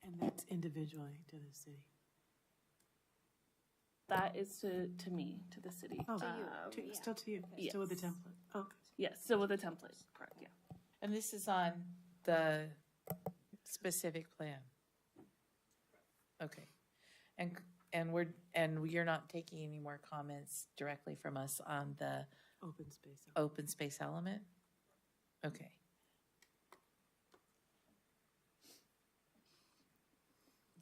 And that's individually to the city. That is to me, to the city. Oh, you. still to you, Yes. still with the template. Oh, okay. Yes, still with the template, correct, yeah. And this is on the specific plan. Okay. And you're not taking any more comments directly from us on the Open space. open space element? Okay.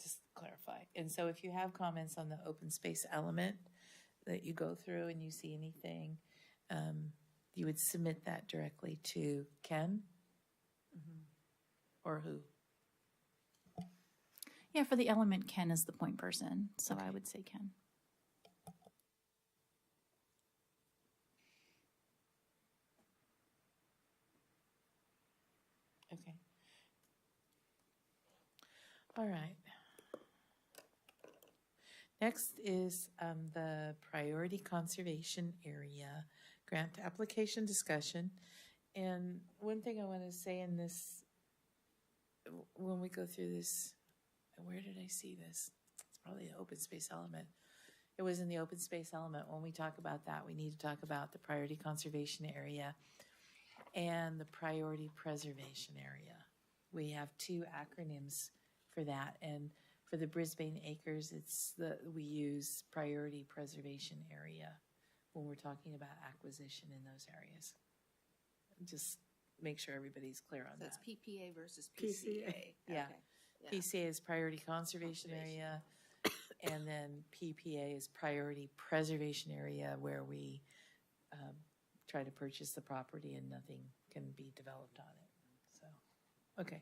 Just clarify. And so if you have comments on the open space element that you go through and you see anything, you would submit that directly to Ken? Or who? Yeah, for the element, Ken is the point person, so I would say Ken. Okay. All right. Next is the priority conservation area grant application discussion. And one thing I want to say in this, when we go through this, where did I see this? It's probably the open space element. It was in the open space element. When we talk about that, we need to talk about the priority conservation area and the priority preservation area. We have two acronyms for that, and for the Brisbane Acres, we use priority preservation area when we're talking about acquisition in those areas. Just make sure everybody's clear on So that. it's PPA versus PCA. PCA. Yeah. Okay. Yeah. PCA is priority conservation area, and then PPA is priority preservation area, where we try to purchase the property and nothing can be developed on it. So, okay.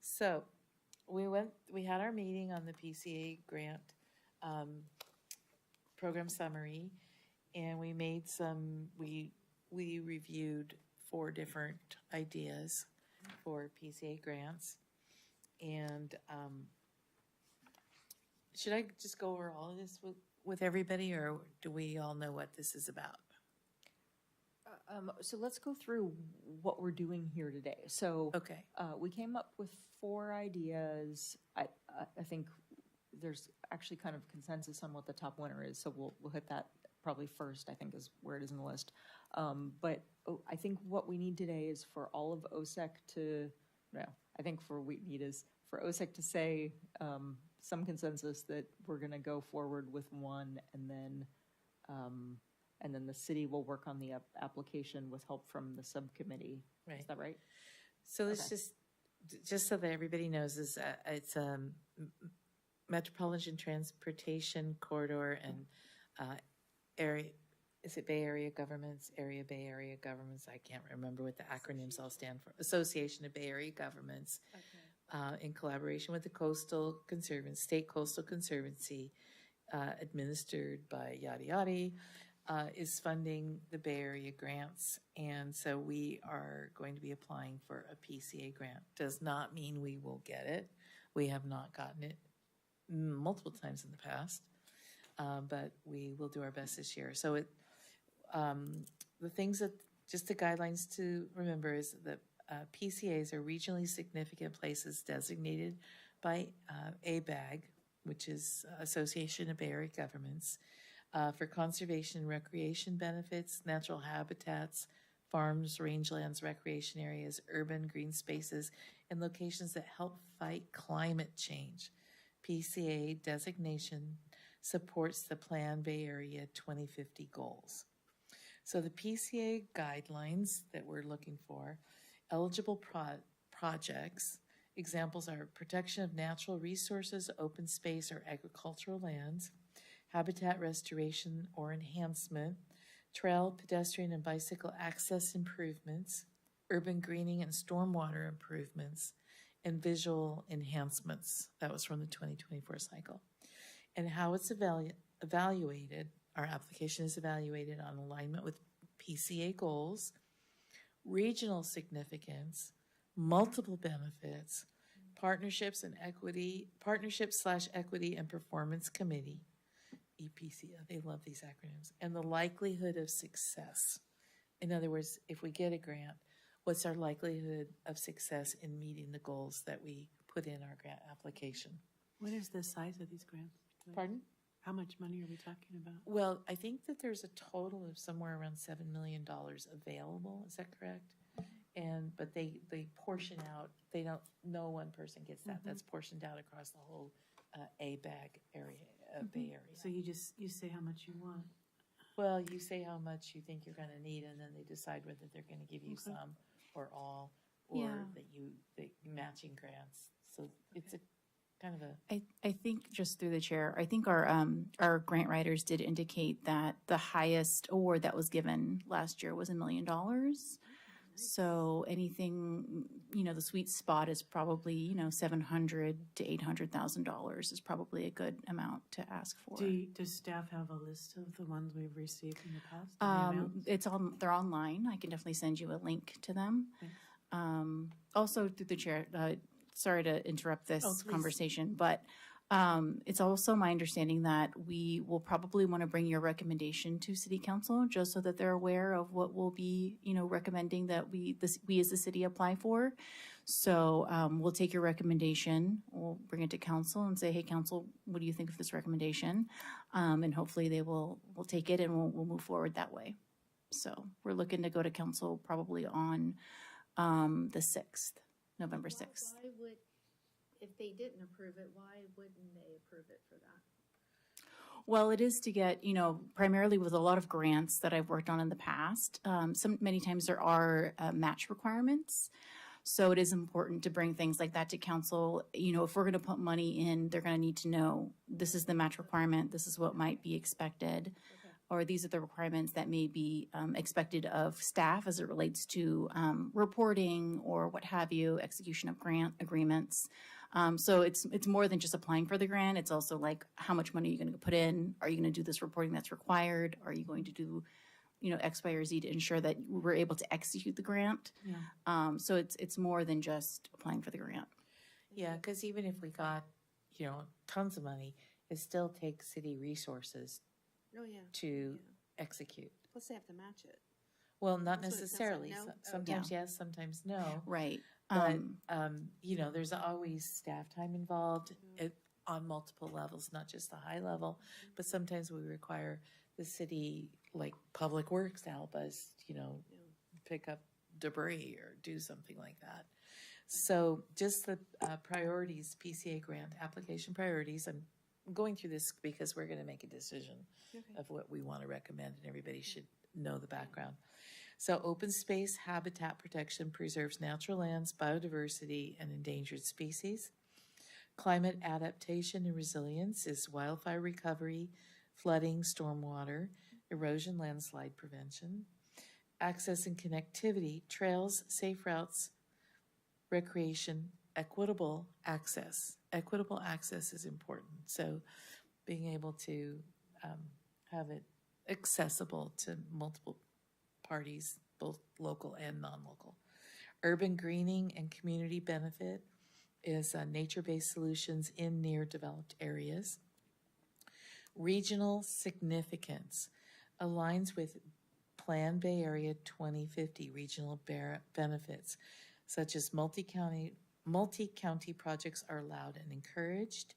So we had our meeting on the PCA grant program summary, and we made we reviewed 4 different ideas for PCA grants. And should I just go over all of this with everybody, or do we all know what this is about? So let's go through what we're doing here today. So Okay. we came up with 4 ideas. I think there's actually kind of consensus on what the top winner is, so we'll hit that probably first, I think is where it is in the list. But I think what we need today is for all of OSEC I think for what we need is for OSEC to say some consensus that we're going to go forward with one, and then and then the city will work on the application with help from the subcommittee. Right. Is that right? So let's Okay. just so that everybody knows, is it's Metropolitan Transportation Corridor and area, is it Bay Area Governments, Bay Area Governments? I can't remember what the acronyms all stand for. Association of Bay Area Governments, in collaboration with the State Coastal Conservancy, administered by Yadi Yadi, is funding the Bay Area grants. And so we are going to be applying for a PCA grant. Does not mean we will get it. We have not gotten it multiple times in the past, but we will do our best this year. So the things that, just the guidelines to remember is that PCAs are regionally significant places designated by ABAG, which is Association of Bay Area Governments, for conservation and recreation benefits, natural habitats, farms, rangelands, recreation areas, urban green spaces, and locations that help fight climate change. PCA designation supports the Plan Bay Area 2050 goals. So the PCA guidelines that we're looking for, eligible projects, examples are protection of natural resources, open space or agricultural lands, habitat restoration or enhancement, trail, pedestrian, and bicycle access improvements, urban greening and stormwater improvements, and visual enhancements. That was from the 2024 cycle. And how it's evaluated, our application is evaluated on alignment with PCA goals, regional significance, multiple benefits, partnerships and equity, partnership/equity and performance committee, EPC, they love these acronyms, and the likelihood of success. In other words, if we get a grant, what's our likelihood of success in meeting the goals that we put in our grant application? What is the size of these grants? Pardon? How much money are we talking about? Well, I think that there's a total of somewhere around $7 million available, is that correct? But they portion out, no one person gets that, that's portioned out across the whole ABAG area, Bay Area. So you say how much you want. Well, you say how much you think you're gonna need, and then they decide whether they're gonna give you some or all, or that matching grants. So it's a kind of a. I think, just through the chair, I think our grant writers did indicate that the highest award that was given last year was $1 million. So anything, the sweet spot is probably, $700,000 to $800,000 is probably a good amount to ask for. Does staff have a list of the ones we've received in the past? The amounts? They're online. I can definitely send you a link to them. Thanks. Also, through the chair, sorry to interrupt this please. conversation, but it's also my understanding that we will probably want to bring your recommendation to City Council, just so that they're aware of what we'll be, recommending that we as the city apply for. So we'll take your recommendation, we'll bring it to council and say, hey, council, what do you think of this recommendation? And hopefully they will take it, and we'll move forward that way. So we're looking to go to council probably on the 6th, November 6th. Why would, if they didn't approve it, why wouldn't they approve it for that? Well, it is to get, primarily with a lot of grants that I've worked on in the past, many times there are match requirements. So it is important to bring things like that to council. If we're going to put money in, they're going to need to know this is the match requirement, this is what might be expected, or these are the requirements that may be expected of staff as it relates to reporting or what have you, execution of grant agreements. So it's more than just applying for the grant. It's also like, how much money are you going to put in? Are you going to do this reporting that's required? Are you going to do, X, Y, or Z to ensure that we're able to execute the grant? Yeah. So it's more than just applying for the grant. Yeah, because even if we got, tons of money, it still takes city resources Oh, yeah. to execute. Plus they have to match it. Well, not That's what it sounds like, necessarily. no? Sometimes yes, sometimes no. Right. But, there's always staff time involved on multiple levels, not just the high level, but sometimes we require the city, like Public Works, to help us, pick up debris or do something like that. So just the priorities, PCA grant application priorities, I'm going through this because we're gonna make a decision of what we want to recommend, and everybody should know the background. So open space habitat protection preserves natural lands, biodiversity, and endangered species. Climate adaptation and resilience is wildfire recovery, flooding, stormwater, erosion, landslide prevention. Access and connectivity, trails, safe routes, recreation, equitable access. Equitable access is important. So being able to have it accessible to multiple parties, both local and non-local. Urban greening and community benefit is nature-based solutions in near developed areas. Regional significance aligns with Plan Bay Area 2050 regional benefits, such as multi-county projects are allowed and encouraged.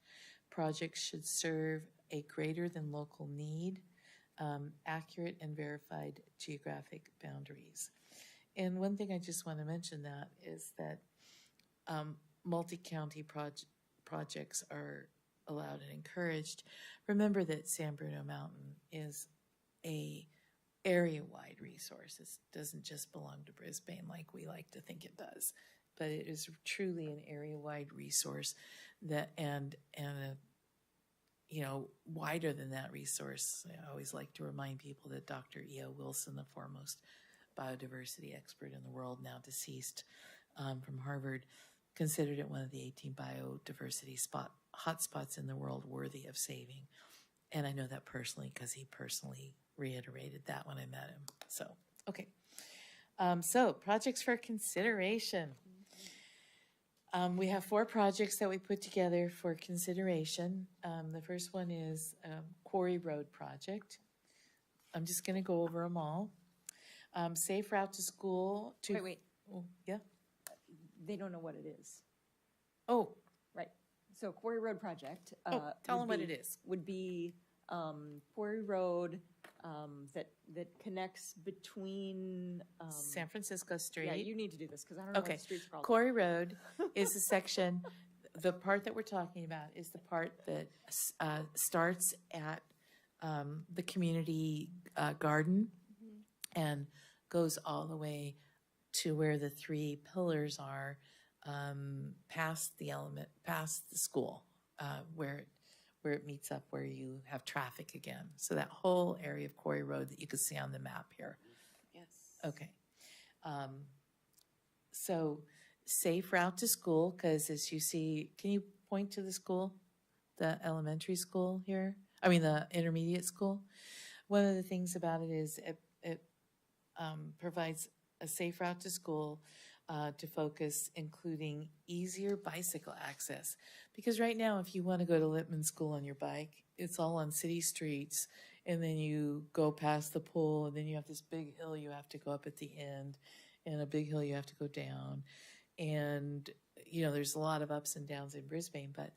Projects should serve a greater than local need, accurate and verified geographic boundaries. And one thing I just want to mention that is that multi-county projects are allowed and encouraged. Remember that San Bruno Mountain is a area-wide resource. It doesn't just belong to Brisbane like we like to think it does, but it is truly an area-wide resource that and a, you know, wider than that resource. I always like to remind people that Dr. E.O. Wilson, the foremost biodiversity expert in the world, now deceased, from Harvard, considered it one of the 18 biodiversity hotspots in the world worthy of saving. And I know that personally because he personally reiterated that when I met him. So, okay. So projects for consideration. We have 4 projects that we put together for consideration. The first one is Quarry Road Project. I'm just going to go over them all. Safe route to school. Wait. Oh, yeah. They don't know what it is. Oh, Right. So Quarry Road Project. tell them would what it be- is. Would be Quarry Road that connects between. San Francisco Street. Yeah, you need to do this because I don't know what Okay. the street's called. Quarry Road is the section, the part that we're talking about is the part that starts at the community garden and goes all the way to where the 3 pillars are, past the school, where it meets up, where you have traffic again. So that whole area of Quarry Road that you can see on the map here. Yes. Okay. So safe route to school, because as you see, can you point to the school? The elementary school here? I mean, the intermediate school? One of the things about it is it provides a safe route to school to focus, including easier bicycle access. Because right now, if you want to go to Lippman School on your bike, it's all on city streets, and then you go past the pool, and then you have this big hill you have to go up at the end, and a big hill you have to go down. And, you know, there's a lot of ups and downs in Brisbane, but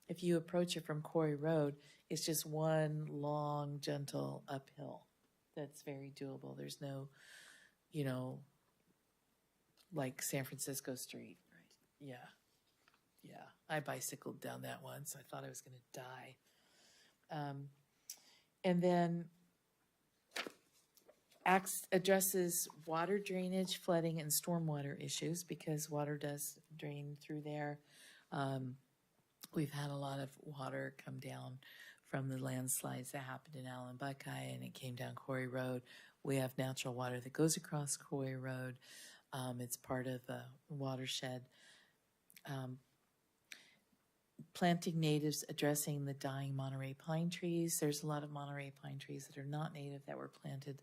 if you approach it from Quarry Road, it's just one long, gentle uphill that's very doable. There's no, you know, like San Francisco Street. Right. Yeah. Yeah. I bicycled down that once. I thought I was going to die. And then addresses water drainage, flooding, and stormwater issues because water does drain through there. We've had a lot of water come down from the landslides that happened in Allen Buckeye, and it came down Quarry Road. We have natural water that goes across Quarry Road. It's part of the watershed. Planting natives, addressing the dying Monterey pine trees. There's a lot of Monterey pine trees that are not native that were planted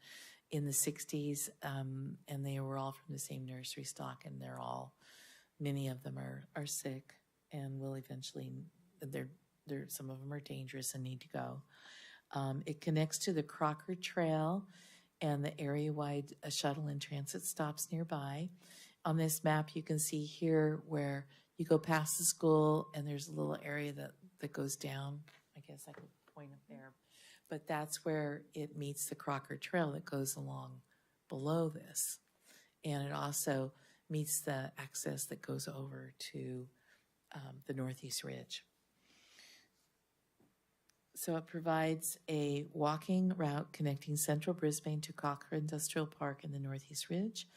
in the 60s, and they were all from the same nursery stock, and many of them are sick and will eventually, some of them are dangerous and need to go. It connects to the Crocker Trail and the area-wide shuttle and transit stops nearby. On this map, you can see here where you go past the school and there's a little area that goes down. I guess I could point up there. But that's where it meets the Crocker Trail that goes along below this. And it also meets the access that goes over to the Northeast Ridge. So it provides a walking route connecting central Brisbane to Cocker Industrial Park in the Northeast Ridge,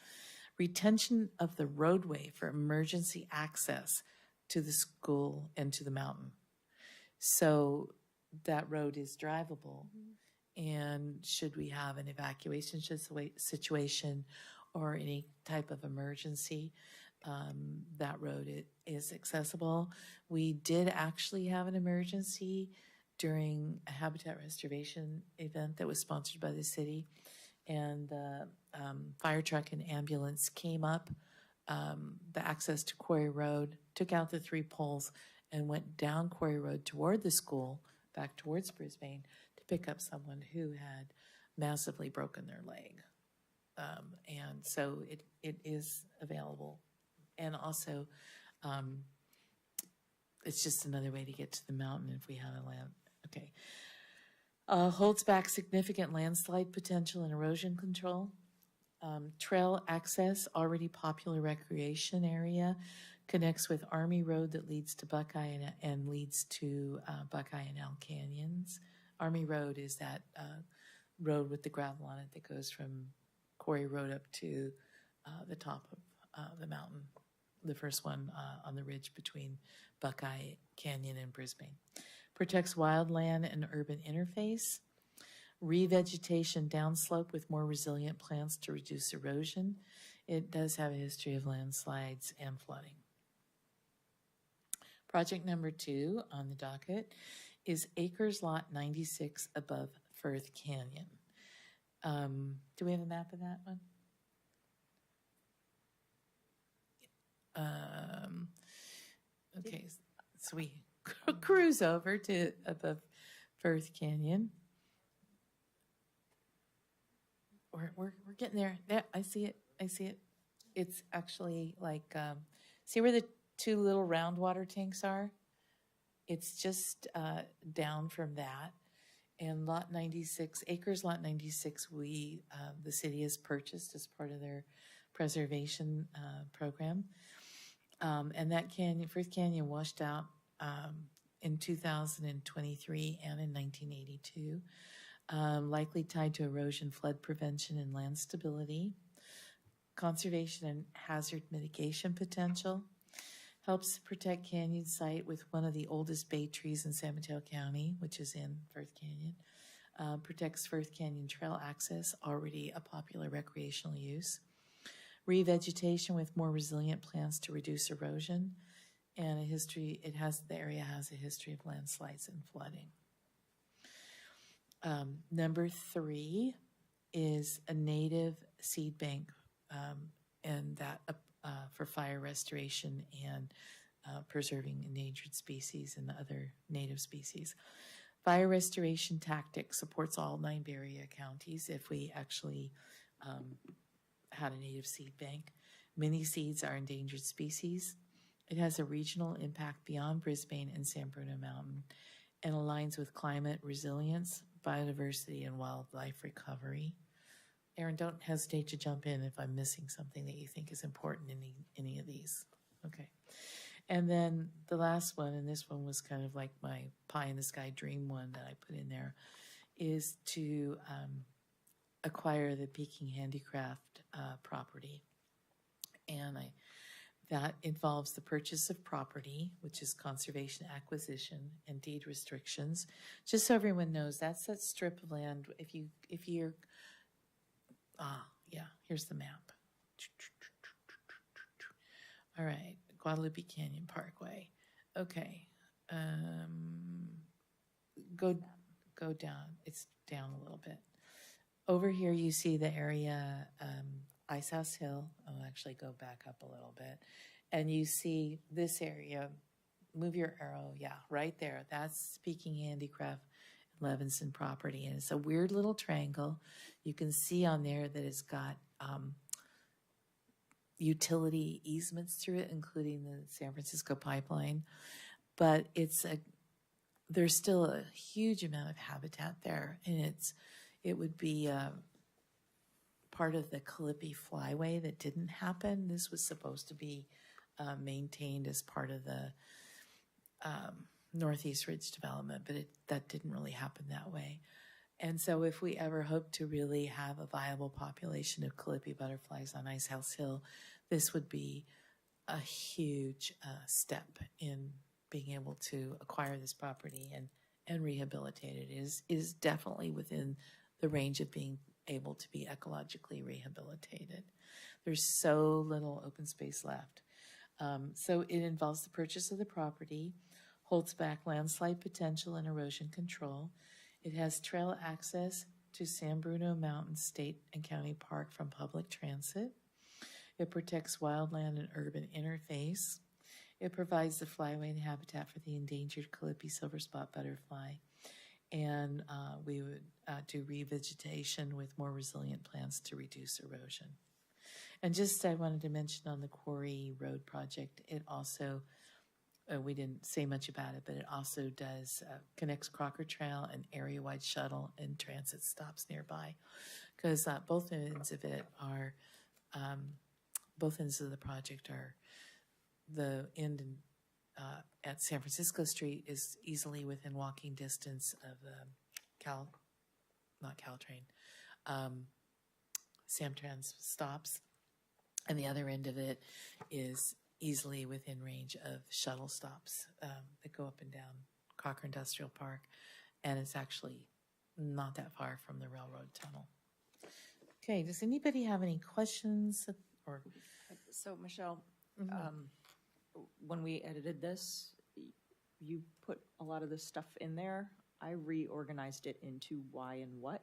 retention of the roadway for emergency access to the school and to the mountain. So that road is drivable. And should we have an evacuation situation or any type of emergency, that road is accessible. We did actually have an emergency during a habitat restoration event that was sponsored by the city, and the fire truck and ambulance came up the access to Quarry Road, took out the 3 poles, and went down Quarry Road toward the school, back towards Brisbane, to pick up someone who had massively broken their leg. And so it is available. And also, it's just another way to get to the mountain if we have a land. Okay. Holds back significant landslide potential and erosion control. Trail access, already popular recreation area, connects with Army Road that leads to Buckeye and leads to Buckeye and Elk Canyons. Army Road is that road with the gravel on it that goes from Quarry Road up to the top of the mountain, the first one on the ridge between Buckeye Canyon and Brisbane. Protects wildland and urban interface. Revegetation downslope with more resilient plants to reduce erosion. It does have a history of landslides and flooding. Project number 2 on the docket is Acres Lot 96 above Firth Canyon. Do we have a map of that one? Okay, so we cruise over to above Firth Canyon. We're getting there. Yeah, I see it. I see it. It's actually like, see where the 2 little round water tanks are? It's just down from that. And Lot 96, Acres Lot 96, the city has purchased as part of their preservation program. And that canyon, Firth Canyon, washed out in 2023 and in 1982. Likely tied to erosion, flood prevention, and land stability. Conservation and hazard mitigation potential. Helps protect canyon site with one of the oldest bay trees in San Mateo County, which is in Firth Canyon. Protects Firth Canyon trail access, already a popular recreational use. Revegetation with more resilient plants to reduce erosion. And a history, the area has a history of landslides and flooding. Number 3 is a native seed bank, and that for fire restoration and preserving endangered species and other native species. Fire restoration tactic supports all 9 Bay Area counties if we actually had a native seed bank. Many seeds are endangered species. It has a regional impact beyond Brisbane and San Bruno Mountain and aligns with climate resilience, biodiversity, and wildlife recovery. Aaron, don't hesitate to jump in if I'm missing something that you think is important in any of these. Okay. And then the last one, and this one was kind of like my pie in the sky dream one that I put in there, is to acquire the Peking Handicraft property. And that involves the purchase of property, which is conservation acquisition and deed restrictions. Just so everyone knows, that's that strip of land. If you're, yeah, here's the map. All right, Guadalupe Canyon Parkway. Okay, go down. It's down a little bit. Over here, you see the area, Ice House Hill. I'll actually go back up a little bit. And you see this area, move your arrow, yeah, right there. That's Peking Handicraft Levinson property. And it's a weird little triangle. You can see on there that it's got utility easements through it, including the San Francisco pipeline. But there's still a huge amount of habitat there. And it would be part of the Calippi Flyway that didn't happen. This was supposed to be maintained as part of the Northeast Ridge development, but that didn't really happen that way. And so if we ever hope to really have a viable population of Calliope butterflies on Ice House Hill, this would be a huge step in being able to acquire this property and rehabilitate it. Is definitely within the range of being able to be ecologically rehabilitated. There's so little open space left. So it involves the purchase of the property, holds back landslide potential and erosion control. It has trail access to San Bruno Mountain State and County Park from public transit. It protects wildland and urban interface. It provides the flyway and habitat for the endangered Calliope silver spot butterfly. And we would do revegetation with more resilient plants to reduce erosion. And just I wanted to mention on the Quarry Road project, it also, we didn't say much about it, but it also does connects Crocker Trail and area-wide shuttle and transit stops nearby. Because both ends of it are, both ends of the project are, the end at San Francisco Street is easily within walking distance of Samtrans stops. And the other end of it is easily within range of shuttle stops that go up and down Crocker Industrial Park. And it's actually not that far from the railroad tunnel. Okay, does anybody have any questions? Or So Michelle, when we edited this, you put a lot of this stuff in there. I reorganized it into why and what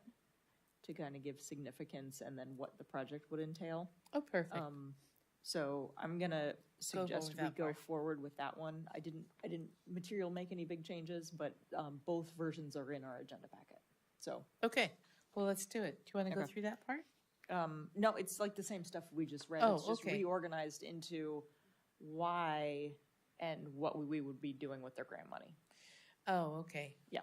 to kind of give significance and then what the project would entail. Oh, perfect. So I'm gonna suggest with we that go part. forward with that one. I didn't material make any big changes, but both versions are in our agenda packet. So Okay, well, let's do it. Do you want to go Okay. through that part? no, it's like the same stuff we just read. Oh, It's just okay. reorganized into why and what we would be doing with their grant money. Oh, okay. Yeah.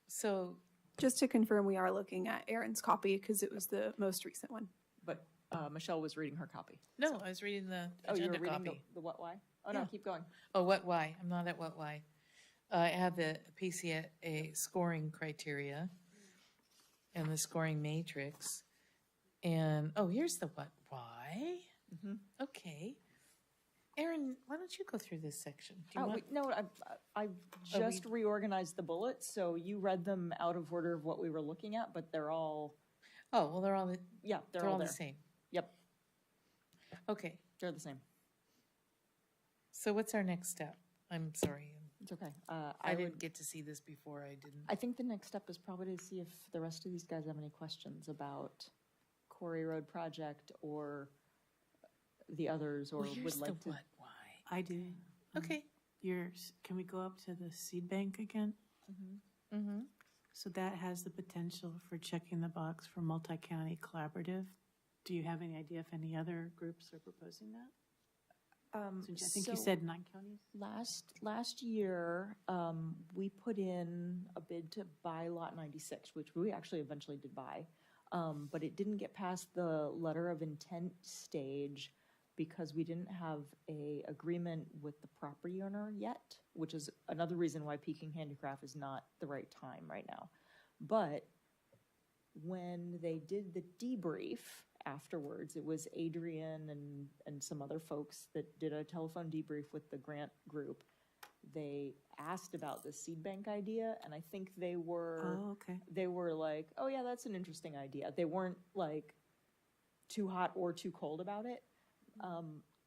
So, Just to confirm, we are looking at Erin's copy because it was the most recent one. But Michelle was reading her copy. no, I was reading the Oh, you were agenda reading copy. the what, why? Oh, no, Yeah. keep going. Oh, what, why? I'm not at what, why. I have the PCA scoring criteria and the scoring matrix. And, oh, here's the what, why? Okay. Erin, why don't you go through this section? Do you Oh, want? wait, no, I just reorganized the bullets, so you read them out of order of what we were looking at, but they're all, Oh, well, they're all the, yeah, they're all there. the same. Yep, Okay, they're the same. so what's our next step? I'm sorry. It's okay. I didn't get to see this before. I didn't. I think the next step is probably to see if the rest of these guys have any questions about Quarry Road project or the others, or Well, here's would the like to. what, why. I do. Okay. Can we go up to the seed bank again? Mm-hmm. So that has the potential for checking the box for multi-county collaborative. Do you have any idea if any other groups are proposing that? Since I think you So- said 9 counties? Last year, we put in a bid to buy Lot 96, which we actually eventually did buy. But it didn't get past the letter of intent stage because we didn't have a agreement with the property owner yet, which is another reason why Peking Handicraft is not the right time right now. But when they did the debrief afterwards, it was Adrian and some other folks that did a telephone debrief with the grant group. They asked about the seed bank idea, and I think they were Oh, okay. like, oh yeah, that's an interesting idea. They weren't like too hot or too cold about it.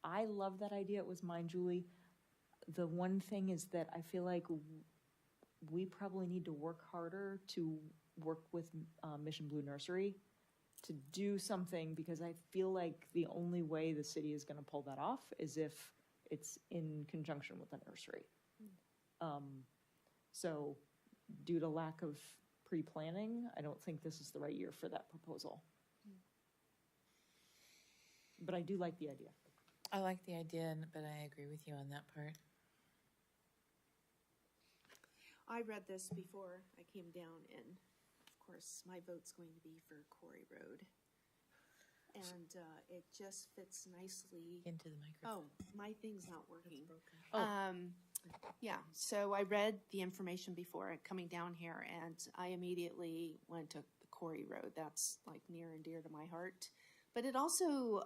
I love that idea. It was mine, Julie. The one thing is that I feel like we probably need to work harder to work with Mission Blue Nursery to do something, because I feel like the only way the city is going to pull that off is if it's in conjunction with a nursery. So due to lack of pre-planning, I don't think this is the right year for that proposal. But I do like the idea. I like the idea, but I agree with you on that part. I read this before I came down, and of course, my vote's going to be for Quarry Road. And it just fits nicely. Into the microphone. Oh, my thing's not working. Oh. Yeah, so I read the information before coming down here, and I immediately went to the Quarry Road. That's like near and dear to my heart. But it also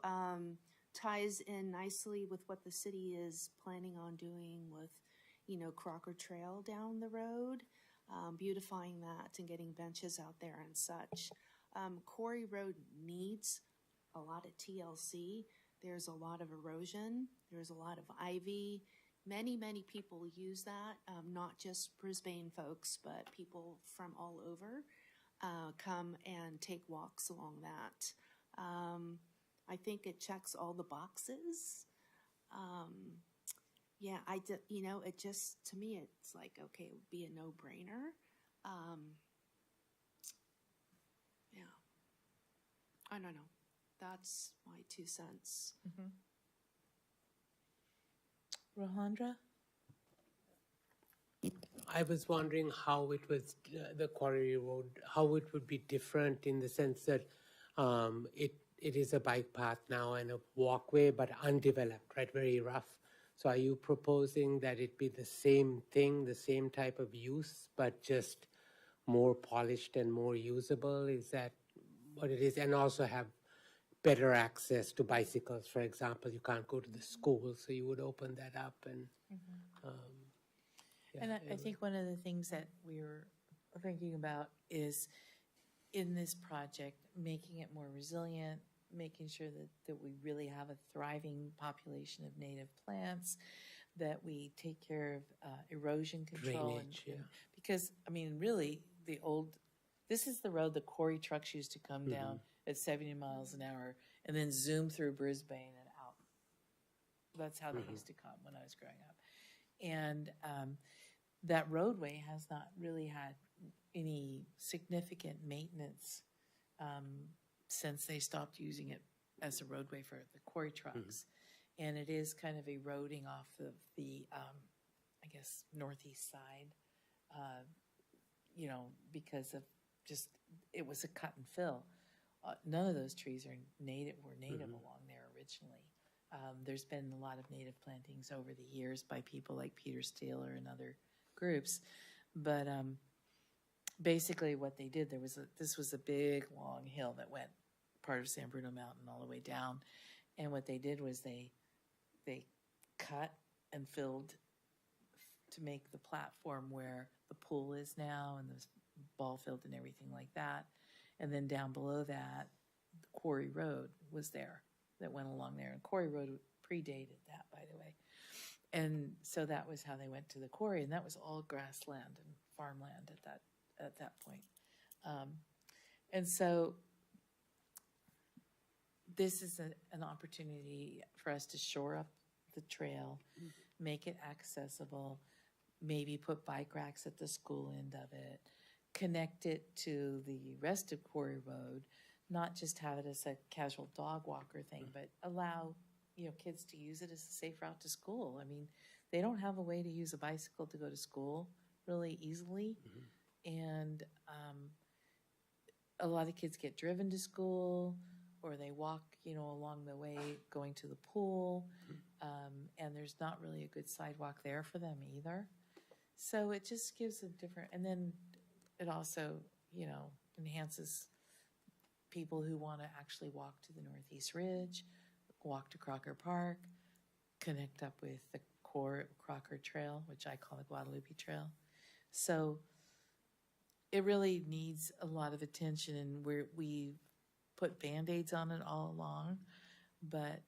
ties in nicely with what the city is planning on doing with, you know, Crocker Trail down the road, beautifying that and getting benches out there and such. Quarry Road needs a lot of TLC. There's a lot of erosion. There's a lot of ivy. Many people use that, not just Brisbane folks, but people from all over come and take walks along that. I think it checks all the boxes. Yeah, you know, it just, to me, it's like, okay, it would be a no-brainer. Yeah, I don't know. That's my 2 cents. Rohandra? I was wondering how it was, the Quarry Road, how it would be different in the sense that it is a bike path now and a walkway, but undeveloped, right, very rough. So are you proposing that it be the same thing, the same type of use, but just more polished and more usable? Is that what it is? And also have better access to bicycles, for example. You can't go to the school, so you would open that up. And And I think one of the things that we were thinking about is in this project, making it more resilient, making sure that we really have a thriving population of native plants, that we take care of erosion control. Drainage, yeah. Because, I mean, really, this is the road the quarry trucks used to come down at 70 miles an hour and then zoom through Brisbane and out. That's how they used to come when I was growing up. And that roadway has not really had any significant maintenance since they stopped using it as a roadway for the quarry trucks. And it is kind of eroding off of the, I guess, northeast side, you know, because of just, it was a cut and fill. None of those trees were native along there originally. There's been a lot of native plantings over the years by people like Peter Steeler and other groups. But basically what they did, this was a big, long hill that went part of San Bruno Mountain all the way down. And what they did was they cut and filled to make the platform where the pool is now and the ball field and everything like that. And then down below that, the Quarry Road was there that went along there. And Quarry Road predated that, by the way. And so that was how they went to the quarry, and that was all grassland and farmland at that point. And so this is an opportunity for us to shore up the trail, make it accessible, maybe put bike racks at the school end of it, connect it to the rest of Quarry Road, not just have it as a casual dog walker thing, but allow, you know, kids to use it as a safe route to school. I mean, they don't have a way to use a bicycle to go to school really easily. And a lot of kids get driven to school, or they walk, you know, along the way going to the pool. And there's not really a good sidewalk there for them either. So it just gives a different, and then it also, you know, enhances people who want to actually walk to the Northeast Ridge, walk to Crocker Park, connect up with the Crocker Trail, which I call the Guadalupe Trail. So it really needs a lot of attention, and we put Band-Aids on it all along, but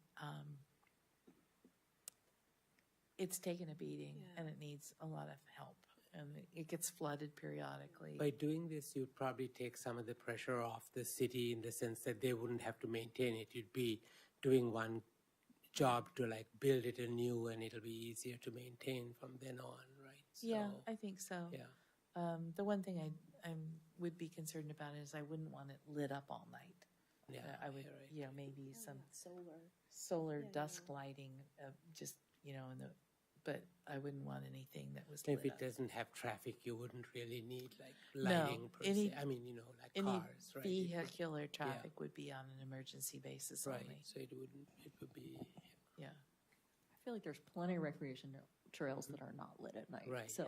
it's taken a beating, and it needs a lot of help, and it gets flooded periodically. By doing this, you'd probably take some of the pressure off the city in the sense that they wouldn't have to maintain it. You'd be doing one job to like build it anew, and it'll be easier to maintain from then on, right? So, Yeah, I think so. yeah. The one thing I would be concerned about is I wouldn't want it lit up all night. Yeah, I would, yeah, right. you know, maybe some Solar. solar dusk lighting, just, you know, but I wouldn't want anything that was If lit it up. doesn't have traffic, you wouldn't really need like No, lighting per any- se. I mean, you know, like Any cars, right? vehicular traffic would be on an emergency basis Right, only. so it would be, Yeah. I feel like there's plenty of recreation trails that are not lit at night. Right. So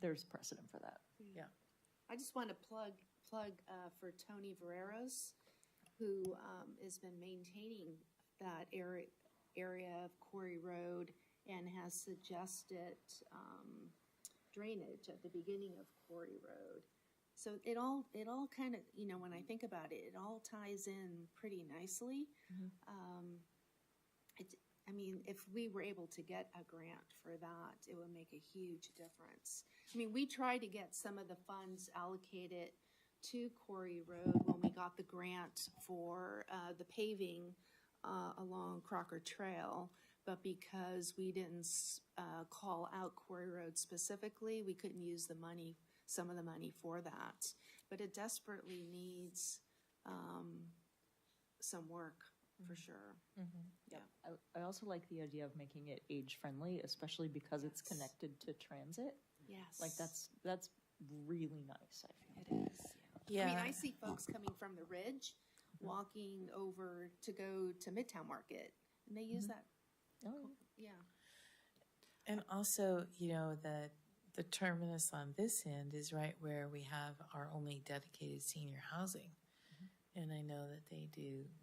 there's precedent for that. I just want to plug for Tony Barreros, who has been maintaining that area of Quarry Road and has suggested drainage at the beginning of Quarry Road. So it all kind of, when I think about it, it all ties in pretty nicely. If we were able to get a grant for that, it would make a huge difference. We tried to get some of the funds allocated to Quarry Road when we got the grant for the paving along Crocker Trail, but because we didn't call out Quarry Road specifically, we couldn't use some of the money for that. But it desperately needs some work, for sure. I also like the idea of making it age-friendly, especially because it's connected to transit. Yes. Like, that's really nice, I feel. It is. Yeah. I see folks coming from the Ridge, walking over to go to Midtown Market, and they use that. Oh, Yeah. And also, the terminus on this end is right where we have our only dedicated senior housing. And I know that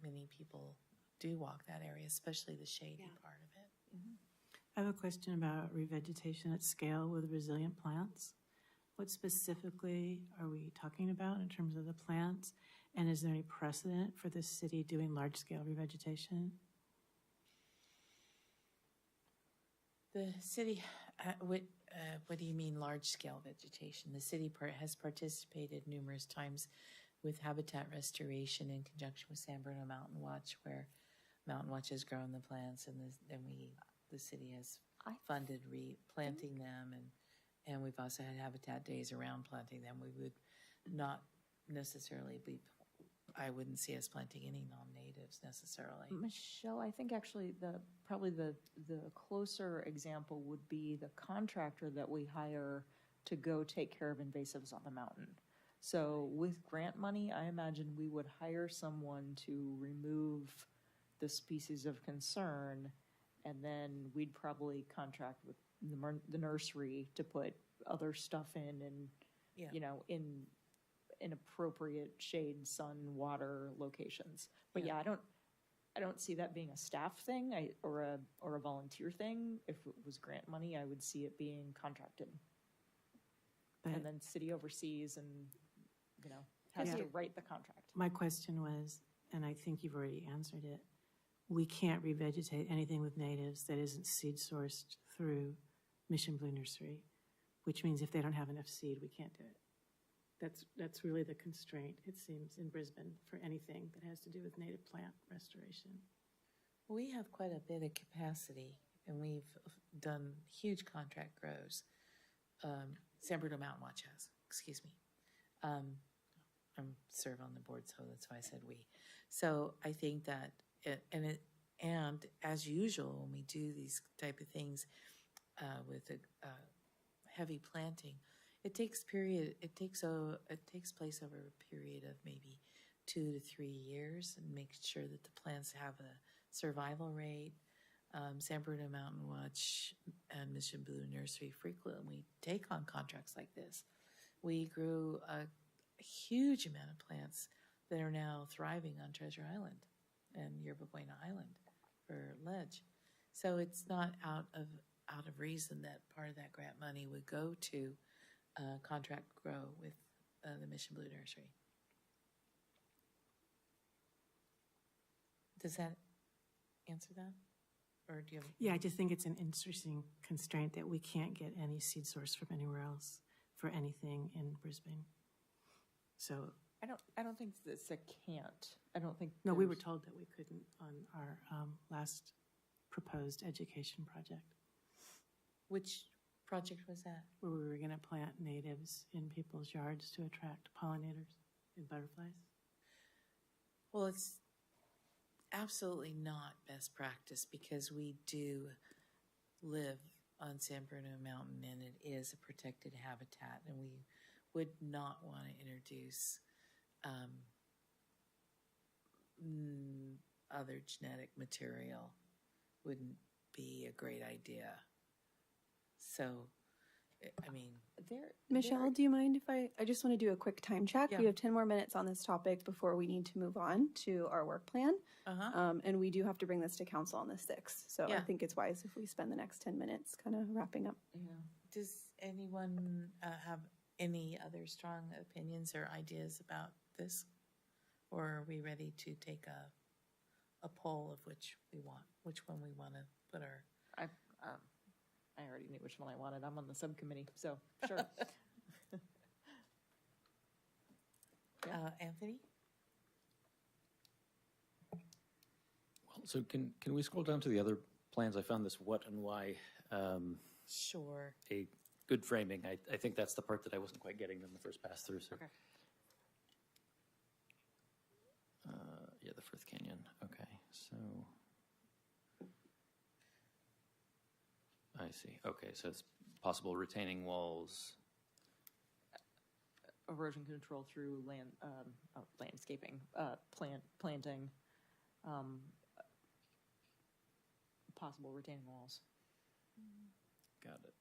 many people do walk that area, especially the shady part of it. I have a question about revegetation at scale with resilient plants. What specifically are we talking about in terms of the plants? And is there any precedent for the city doing large-scale revegetation? The city, what do you mean large-scale vegetation? The city has participated numerous times with habitat restoration in conjunction with San Bruno Mountain Watch, where Mountain Watch has grown the plants, and the city has funded replanting them, and we've also had habitat days around planting them. We would not necessarily I wouldn't see us planting any non-natives necessarily. Michelle, I think actually probably the closer example would be the contractor that we hire to go take care of invasives on the mountain. So with grant money, I imagine we would hire someone to remove the species of concern, and then we'd probably contract with the nursery to put other stuff in and, in appropriate shade, sun, water locations. But I don't see that being a staff thing or a volunteer thing. If it was grant money, I would see it being contracted. And then city oversees and, has to write the contract. My question was, and I think you've already answered it, we can't revegetate anything with natives that isn't seed sourced through Mission Blue Nursery, which means if they don't have enough seed, we can't do it. That's really the constraint, it seems, in Brisbane for anything that has to do with native plant restoration. We have quite a bit of capacity, and we've done huge contract grows. San Bruno Mountain Watch has, excuse me. I'm serve on the board, so that's why I said we. So I think that, and as usual, when we do these type of things with heavy planting, it takes place over a period of maybe 2 to 3 years, and make sure that the plants have a survival rate. San Bruno Mountain Watch and Mission Blue Nursery frequently take on contracts like this. We grew a huge amount of plants that are now thriving on Treasure Island and Yerba Buena Island for ledge. So it's not out of reason that part of that grant money would go to contract grow with the Mission Blue Nursery. Does that answer that? Or do you have? Yeah, I just think it's an interesting constraint that we can't get any seed source from anywhere else for anything in Brisbane. So I don't think it's a can't. I don't think. no, we were told that we couldn't on our last proposed education project, Which project was that? where we were going to plant natives in people's yards to attract pollinators and butterflies. Well, it's absolutely not best practice because we do live on San Bruno Mountain and it is a protected habitat, and we would not want to introduce other genetic material. Wouldn't be a great idea. So, I mean, Michelle, do you mind if I just want to do a quick time check? Yeah. We have 10 more minutes on this topic before we need to move on to our work plan. And we do have to bring this to council on the 6th. So I Yeah. think it's wise if we spend the next 10 minutes kind of wrapping up. does anyone have any other strong opinions or ideas about this? Or are we ready to take a poll of which one we want to put our, I already knew which one I wanted. I'm on the subcommittee, so sure. Anthony? Well, so can we scroll down to the other plans? I found this what and why Sure. a good framing. I think that's the part that I wasn't quite getting in the first pass through. So. Okay. Yeah, the Firth Canyon. Okay, so I see. Okay, so it's possible retaining walls. Erosion control through landscaping, planting, possible retaining walls. Got it.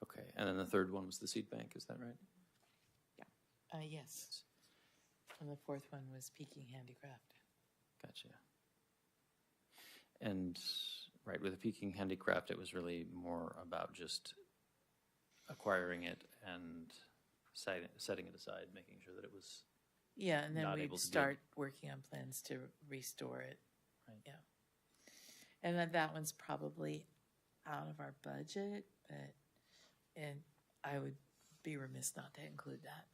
Okay, and then the third one was the seed bank. Is that right? Yes. And the fourth one was Peking Handicraft. Gotcha. And right, with the Peking Handicraft, it was really more about just acquiring it and setting it aside, making sure that it was Yeah, and then not we'd able to dig. start working on plans to restore it. Right. Yeah. And then that one's probably out of our budget, and I would be remiss not to include that.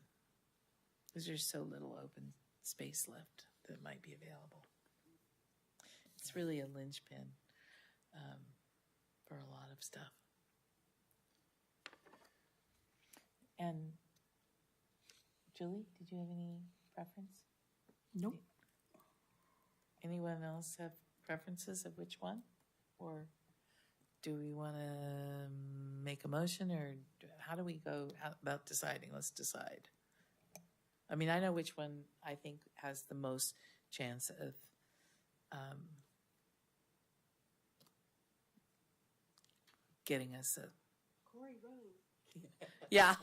Because there's so little open space left that might be available. It's really a linchpin for a lot of stuff. And Julie, did you have any preference? Nope. Anyone else have preferences of which one? Or do we want to make a motion, or how do we go about deciding? Let's decide. I mean, I know which one I think has the most chance of getting us a. Corey Road. Yeah,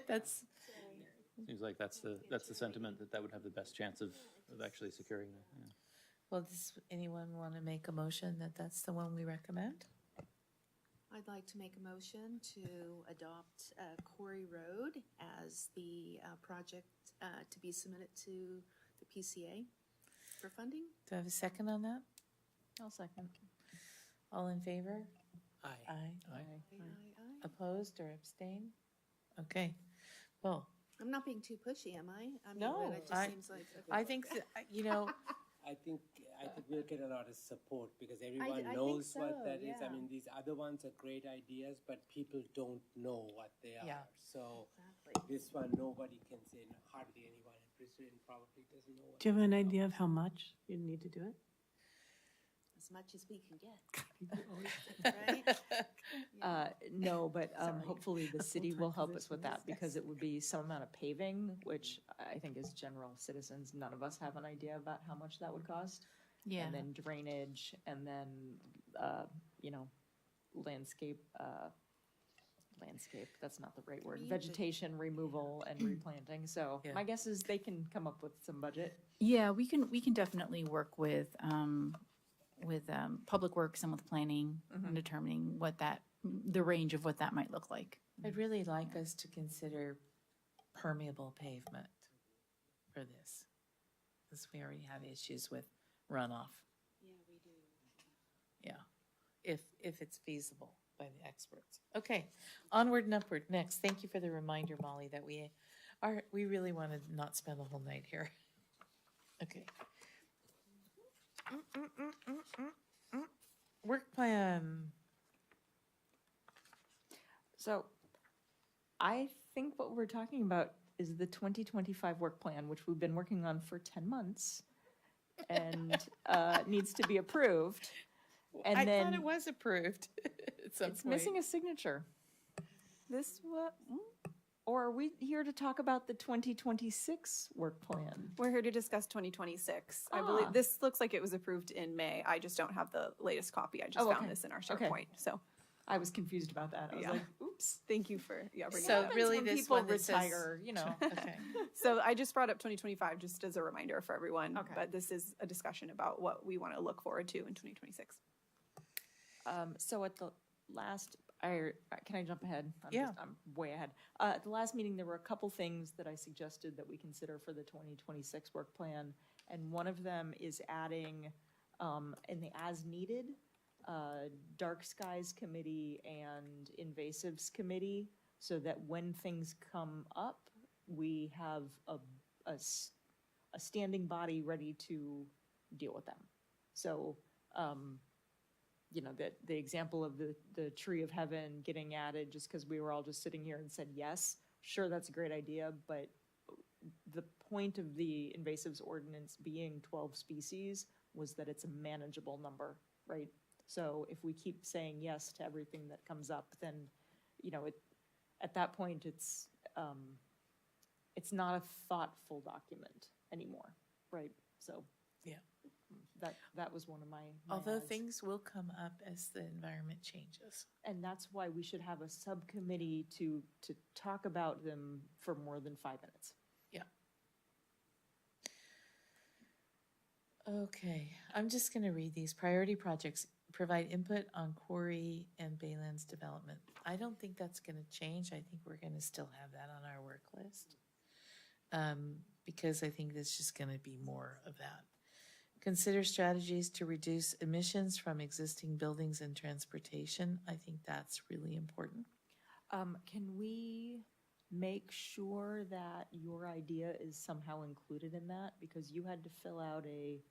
that's. Seems like that's the sentiment that would have the best chance of actually securing it. Yeah. Well, does anyone want to make a motion that that's the one we recommend? I'd like to make a motion to adopt Corey Road as the project to be submitted to the PCA for funding. Do I have a second on that? I'll second. All in favor? Aye. Aye. Aye. Aye. Opposed or abstain? Okay, well, I'm not being too pushy, am I? I mean, No, but it I- just seems like. I think, you know, I think we'll get a lot of support because everyone I think knows what so, that is. I yeah. mean, these other ones are great ideas, but people don't know what they are. Yeah. So Exactly. this one, nobody can say, hardly anyone in Brisbane probably doesn't know what. Do you have an idea of how much you need to do it? As much as we can get, right? No, but Sorry. hopefully the city will help us with that position, because it would be some amount of paving, which I think as general citizens, none of us have an idea about how much that would cost. Yeah. And then drainage, and then, landscape, that's not the right word, vegetation removal and replanting. So Yeah. my guess is they can come up with some budget. Yeah, we can definitely work with Public Works and with planning and determining the range of what that might look like. I'd really like us to consider permeable pavement for this, because we already have issues with runoff. Yeah, we do. Yeah, if it's feasible by the experts. Okay, onward and upward. Next, thank you for the reminder, Molly, that we really want to not spend the whole night here. Okay. Work plan. So I think what we're talking about is the 2025 work plan, which we've been working on for 10 months and needs to be approved. And I then thought it was approved at some it's point. missing a signature. This what? Or are we here to talk about the 2026 work plan? We're here to discuss 2026. I Ah. believe this looks like it was approved in May. I just don't have the latest copy. I just Oh, found okay. this in our Okay. SharePoint. So I was confused about that. I was Yeah. like, oops. Thank you for bringing So that up. really When this people one that says- retire, you know. Okay. So I just brought up 2025 just as a reminder for everyone. Okay. But this is a discussion about what we want to look forward to in 2026. So at the last, can I jump ahead? Yeah. I'm way ahead. At the last meeting, there were a couple things that I suggested that we consider for the 2026 work plan. And one of them is adding, in the as-needed, Dark Skies Committee and Invasives Committee, so that when things come up, we have a standing body ready to deal with them. So, you know, the example of the tree of heaven getting added just because we were all just sitting here and said, yes, sure, that's a great idea, but the point of the invasives ordinance being 12 species was that it's a manageable number, right? So if we keep saying yes to everything that comes up, then, you know, at that point, it's not a thoughtful document anymore, right? So. Yeah. That was one of my Although adds. things will come up as the environment changes. And that's why we should have a subcommittee to talk about them for more than 5 minutes. Yeah. Okay, I'm just gonna read these. Priority projects, provide input on quarry and Baylands development. I don't think that's gonna change. I think we're gonna still have that on our work list. Because I think there's just gonna be more of that. Consider strategies to reduce emissions from existing buildings and transportation. I think that's really important. Can we make sure that your idea is somehow included in that? Because you had to fill out a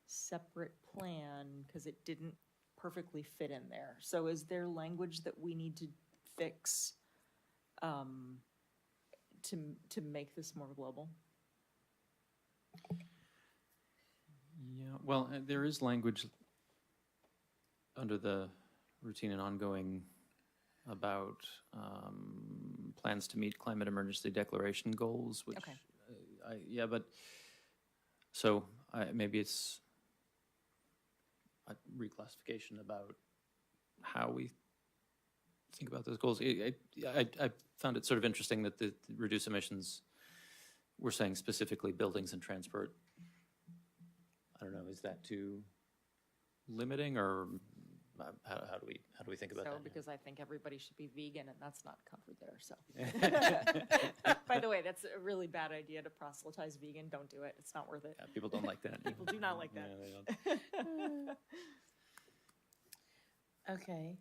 separate plan because it didn't perfectly fit in there. So is there language that we need to fix to make this more global? Yeah, well, there is language under the routine and ongoing about plans to meet climate emergency declaration goals, which, Okay. yeah, but, so maybe it's a reclassification about how we think about those goals. I found it sort of interesting that the reduce emissions, we're saying specifically buildings and transport. I don't know, is that too limiting, or how do we think about So, that? because I think everybody should be vegan and that's not covered there, so. By the way, that's a really bad idea to proselytize vegan. Don't do it. It's not worth it. Yeah, people don't like that. People do not like that. Yeah, they don't. Okay.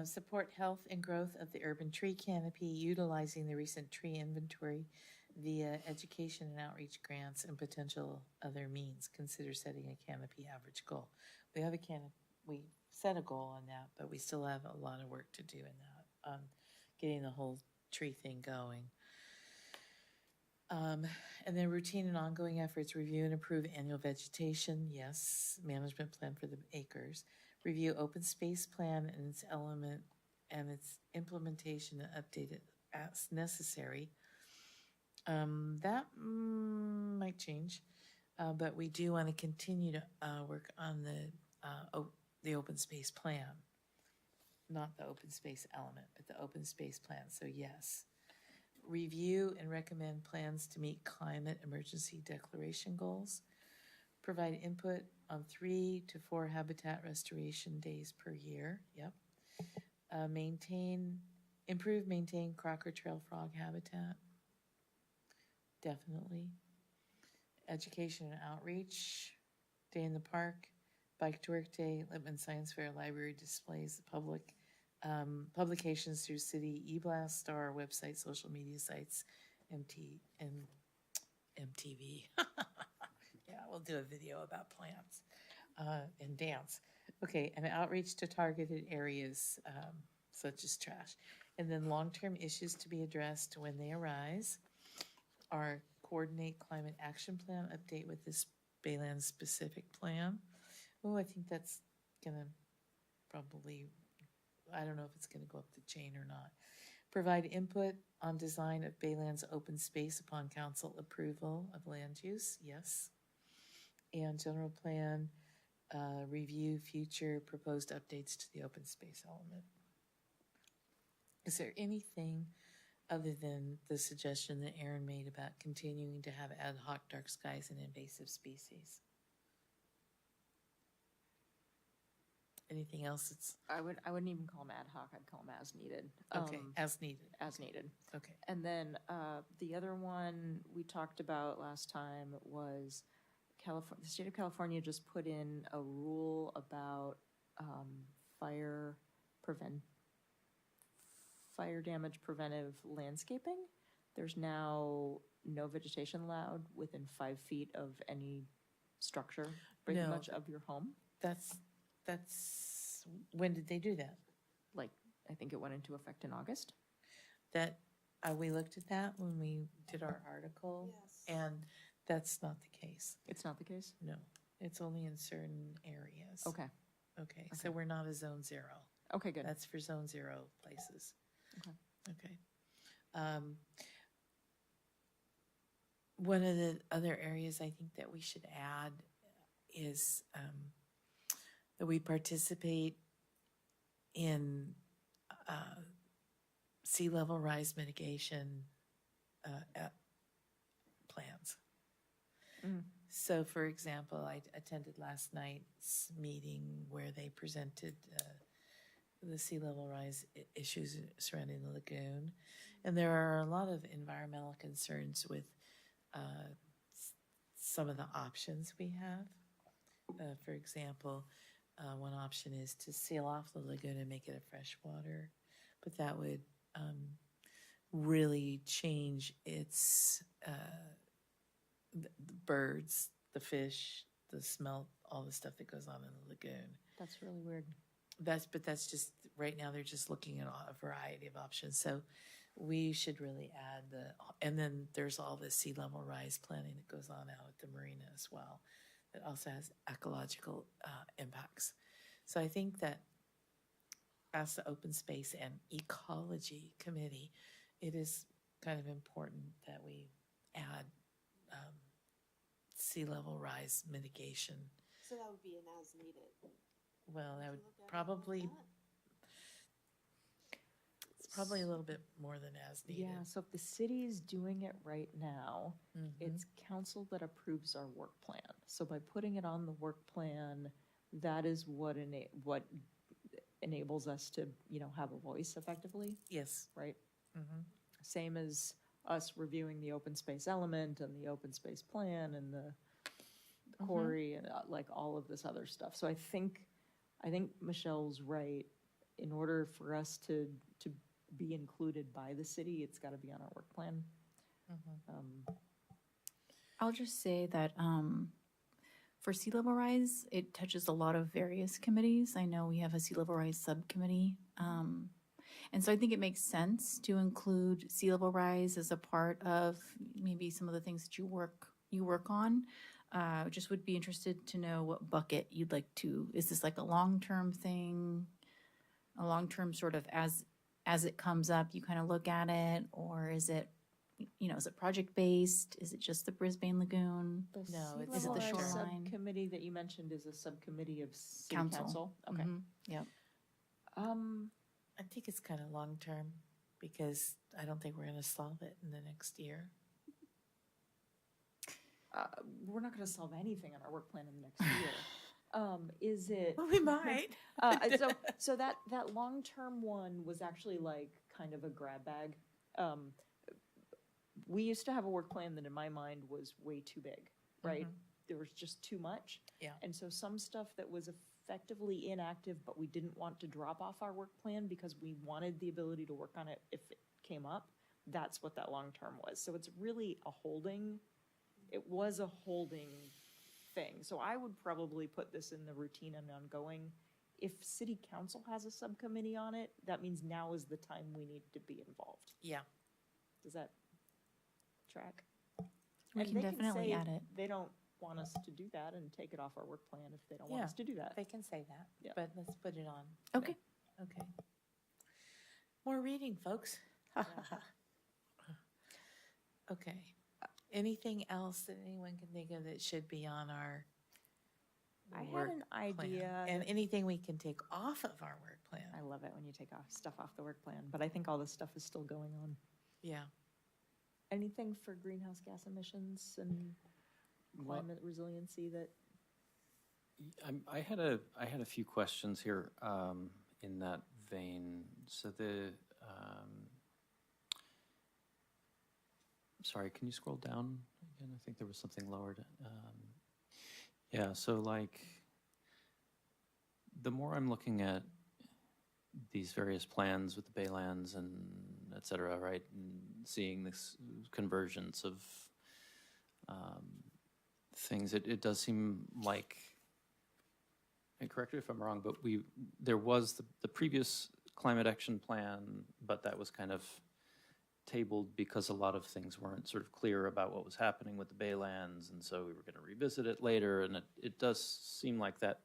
Support health and growth of the urban tree canopy, utilizing the recent tree inventory via education and outreach grants and potential other means. Consider setting a canopy average goal. We have we set a goal on that, but we still have a lot of work to do in that, getting the whole tree thing going. And then routine and ongoing efforts, review and approve annual vegetation, yes, management plan for the acres, review open space plan and its element and its implementation and update it as necessary. That might change, but we do want to continue to work on the open space plan, not the open space element, but the open space plan. So yes, review and recommend plans to meet climate emergency declaration goals. Provide input on 3 to 4 habitat restoration days per year. Yep. Maintain Crocker Trail frog habitat. Definitely. Education and outreach, day in the park, bike to work day, Lippman Science Fair, library displays, the public, publications through city e-blast, star website, social media sites, MTV. Yeah, we'll do a video about plants and dance. Okay, and outreach to targeted areas such as trash. And then long-term issues to be addressed when they arise are coordinate climate action plan, update with this Baylands specific plan. Oh, I think that's gonna probably, I don't know if it's gonna go up the chain or not. Provide input on design of Baylands open space upon council approval of land use, yes. And general plan, review future proposed updates to the open space element. Is there anything other than the suggestion that Aaron made about continuing to have ad hoc dark skies and invasive species? Anything else that's, I wouldn't even call them ad hoc, I'd call them as needed. okay, as needed? As needed. Okay. And then the other one we talked about last time was California. The state of California just put in a rule about fire damage preventive landscaping. There's now no vegetation allowed within 5 feet of any structure, pretty No. much of your home. That's, when did they do that? Like, I think it went into effect in August. That, we looked at that when we did our article, and that's not the case. It's not the case? No, it's only in certain areas. Okay, Okay, so we're not a zone 0. okay, good. That's for zone 0 places. Okay. Okay. One of the other areas I think that we should add is that we participate in sea level rise mitigation plans. Mm. So, for example, I attended last night's meeting where they presented the sea level rise issues surrounding the lagoon. And there are a lot of environmental concerns with some of the options we have. For example, one option is to seal off the lagoon and make it a freshwater, but that would really change its the birds, the fish, the smelt, all the stuff that goes on in the lagoon. That's really weird. But that's just, right now they're just looking at a variety of options. So we should really add and then there's all the sea level rise planning that goes on out at the marina as well. That also has ecological impacts. So I think that as the Open Space and Ecology Committee, it is kind of important that we add sea level rise mitigation. So that would be an as needed. Well, that Would would you look at it like probably, that? it's probably a little bit more than as needed. Yeah, so if the city is doing it right now, Mhm. it's council that approves our work plan. So by putting it on the work plan, that is what enables us to, have a voice effectively, Yes. right? Mhm. Same as us reviewing the open space element and the open space plan and the quarry and like all of this other stuff. So I think Michelle's right. In order for us to be included by the city, it's got to be on our work plan. I'll just say that for sea level rise, it touches a lot of various committees. I know we have a sea level rise subcommittee. And so I think it makes sense to include sea level rise as a part of maybe some of the things that you work on. Just would be interested to know what bucket you'd like to, is this like a long-term thing? A long-term sort of as it comes up, you kind of look at it, or is it, is it project-based? Is it just the Brisbane Lagoon? No, Sea it's Is it level the rise shoreline? Subcommittee that you mentioned is a subcommittee of city Council. council? Okay. Mhm. Yep. I think it's kind of long-term because I don't think we're going to solve it in the next year. We're not going to solve anything on our work plan in the next year. Is it? Well, we might. So that long-term one was actually like kind of a grab bag. We used to have a work plan that in my mind was way too big, right? There was just too much. Yeah. And so some stuff that was effectively inactive, but we didn't want to drop off our work plan because we wanted the ability to work on it if it came up. That's what that long-term was. So it's really a holding. It was a holding thing. So I would probably put this in the routine and ongoing. If city council has a subcommittee on it, that means now is the time we need to be involved. Yeah. Does that track? We And can they definitely say add it. They don't want us to do that and take it off our work plan if they don't want Yeah. us to do that. They can say that, Yeah. but let's put it on. Okay. Okay. More reading, folks. Okay. Anything else that anyone can think of that should be on our I had work an plan. idea. And anything we can take off of our work plan. I love it when you take stuff off the work plan, but I think all this stuff is still going on. Yeah. Anything for greenhouse gas emissions and Well, climate resiliency that, I had a few questions here in that vein. So sorry, can you scroll down again? I think there was something lowered. Yeah, so like the more I'm looking at these various plans with the Baylands and et cetera, right, and seeing this convergence of things, it does seem like, and correct me if I'm wrong, but there was the previous climate action plan, but that was kind of tabled because a lot of things weren't sort of clear about what was happening with the Baylands, and so we were going to revisit it later, and it does seem like that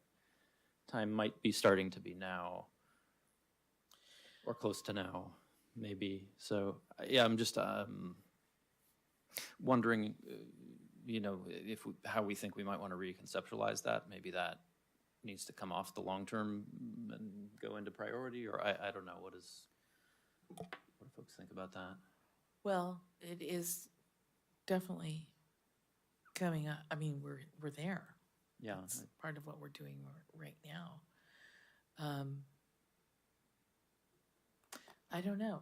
time might be starting to be now, or close to now, maybe. So, yeah, I'm just wondering, how we think we might want to reconceptualize that. Maybe that needs to come off the long term and go into priority, or I don't know. What do folks think about that? Well, it is definitely coming up. I mean, we're there. Yeah. It's part of what we're doing right now. I don't know.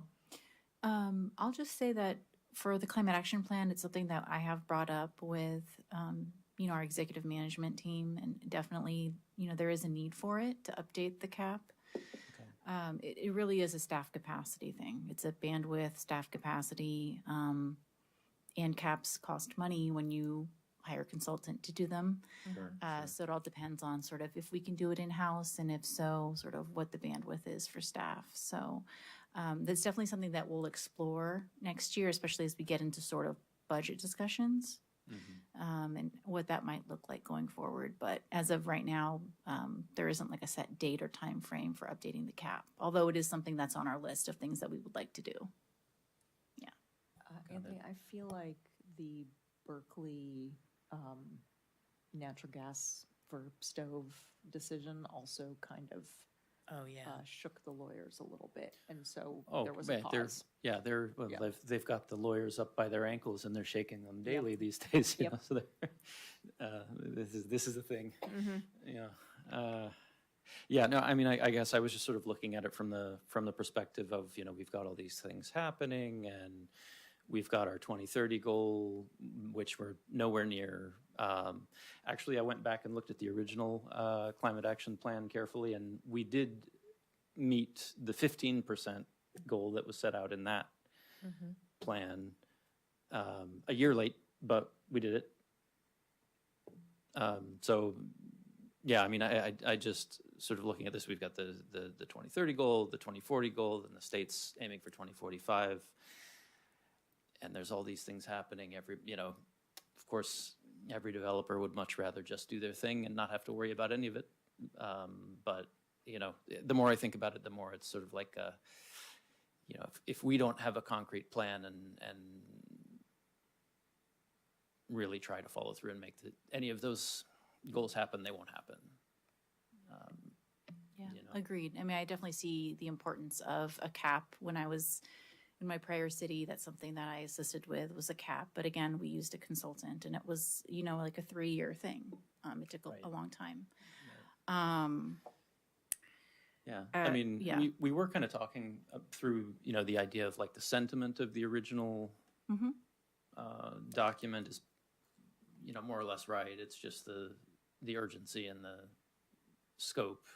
I'll just say that for the climate action plan, it's something that I have brought up with, our executive management team, and definitely, there is a need for it to update the cap. It really is a staff capacity thing. It's a bandwidth, staff capacity, and caps cost money when you hire a consultant to do them. Sure. So it all depends on sort of if we can do it in-house, and if so, sort of what the bandwidth is for staff. So that's definitely something that we'll explore next year, especially as we get into sort of budget discussions. And what that might look like going forward. But as of right now, there isn't like a set date or time frame for updating the cap, although it is something that's on our list of things that we would like to do. Yeah. Anthony, I feel like the Berkeley natural gas for stove decision also kind of Oh, yeah. shook the lawyers a little bit, and so Oh, there was a man, pause. well, Yeah. they've got the lawyers up by their ankles and they're shaking them daily these days. You Yep. know, so this is the thing. Yeah. Yeah. No, I mean, I guess I was just sort of looking at it from the perspective of, we've got all these things happening, and we've got our 2030 goal, which we're nowhere near. Actually, I went back and looked at the original climate action plan carefully, and we did meet the 15% goal that was set out in that plan a year late, but we did it. So, yeah, I mean, I just sort of looking at this, we've got the 2030 goal, the 2040 goal, and the state's aiming for 2045. And there's all these things happening of course, every developer would much rather just do their thing and not have to worry about any of it. But, the more I think about it, the more it's sort of like, if we don't have a concrete plan and really try to follow through and make any of those goals happen, they won't happen. Yeah, agreed. I mean, I definitely see the importance of a cap. When I was in my prior city, that's something that I assisted with, was a cap. But again, we used a consultant, and it was, like a 3-year thing. It took a long time. Yeah, I mean, yeah. we were kind of talking through, the idea of like the sentiment of the original document is, more or less right. It's just the urgency and the scope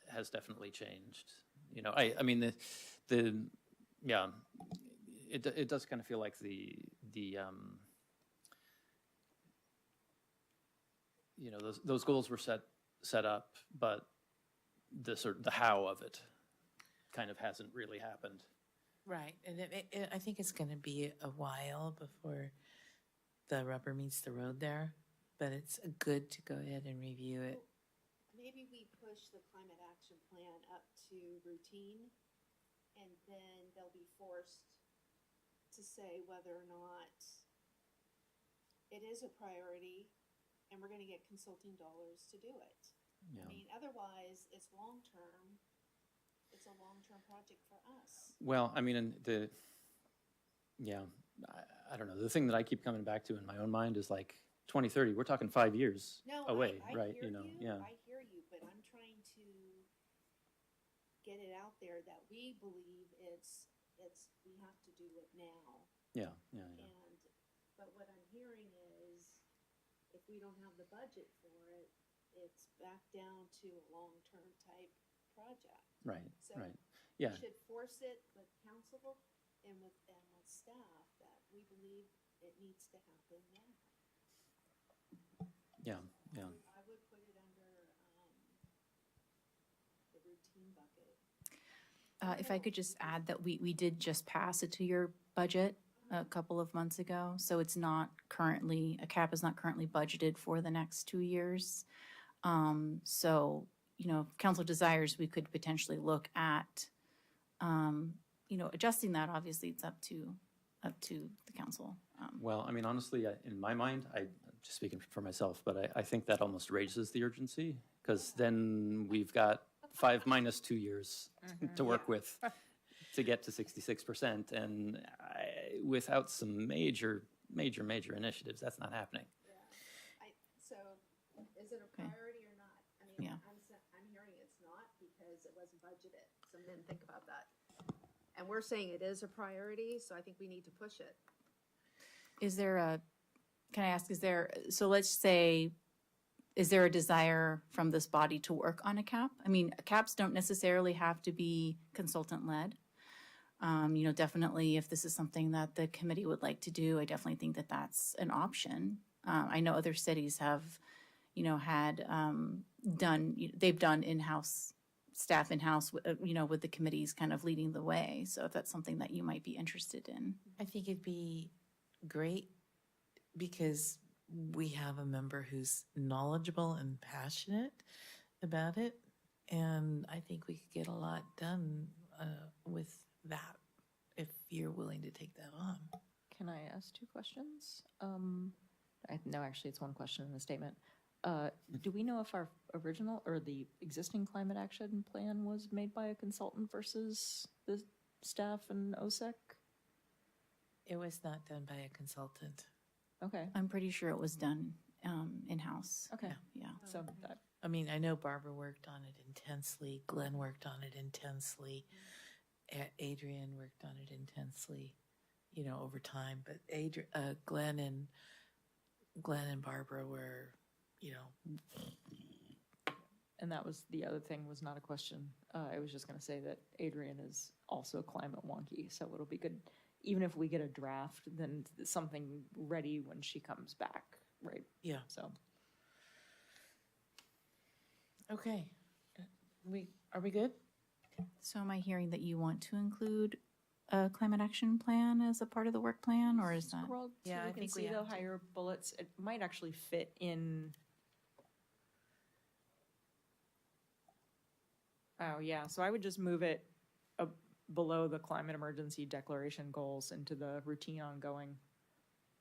has definitely changed. I mean, it does kind of feel like those goals were set up, but the how of it kind of hasn't really happened. Right. And I think it's going to be a while before the rubber meets the road there, but it's good to go ahead and review it. Maybe we push the climate action plan up to routine, and then they'll be forced to say whether or not it is a priority and we're gonna get consulting dollars to do it. Yeah. I mean, otherwise, it's long-term, it's a long-term project for us. Well, I mean, I don't know. The thing that I keep coming back to in my own mind is like 2030. We're talking 5 years No, away, I right? hear You know, yeah. I hear you, but I'm trying to get it out there that we believe we have to do it now. Yeah. And, but what I'm hearing is, if we don't have the budget for it, it's back down to a long-term type project. Right. So Right. Yeah. we should force it with council and with staff that we believe it needs to happen now. Yeah. I would put it under, the routine bucket. If I could just add that we did just pass a 2-year budget a couple of months ago, so it's not currently, a cap is not currently budgeted for the next 2 years. So, if council desires, we could potentially look at, adjusting that. Obviously, it's up to the council. Well, I mean, honestly, in my mind, I'm just speaking for myself, but I think that almost raises the urgency, because then we've got 5 minus 2 years to work with to get to 66%. And without some major initiatives, that's not happening. So, is it a priority or not? I mean, Yeah. I'm hearing it's not because it wasn't budgeted, so then think about that. And we're saying it is a priority, so I think we need to push it. Can I ask, so let's say, is there a desire from this body to work on a cap? I mean, caps don't necessarily have to be consultant-led. Definitely if this is something that the committee would like to do, I definitely think that that's an option. I know other cities have, they've done in-house, staff in-house, with the committees kind of leading the way. So if that's something that you might be interested in. I think it'd be great because we have a member who's knowledgeable and passionate about it. And I think we could get a lot done with that if you're willing to take that on. Can I ask 2 questions? No, actually, it's 1 question in the statement. Do we know if our original or the existing climate action plan was made by a consultant versus the staff and OSEC? It was not done by a consultant. Okay, I'm pretty sure it was done in-house. okay. Yeah. So that, I mean, I know Barbara worked on it intensely. Glenn worked on it intensely. Adrian worked on it intensely, over time. But Glenn and Barbara were, and that was, the other thing was not a question. I was just gonna say that Adrian is also climate wonky, so it'll be good, even if we get a draft, then something ready when she comes back, right? Yeah. So, Okay. Are we good? So am I hearing that you want to include a climate action plan as a part of the work plan, or is that? scroll Yeah, so I we can think we see the have to. higher bullets. It might actually fit in. Oh, yeah, so I would just move it below the climate emergency declaration goals into the routine ongoing.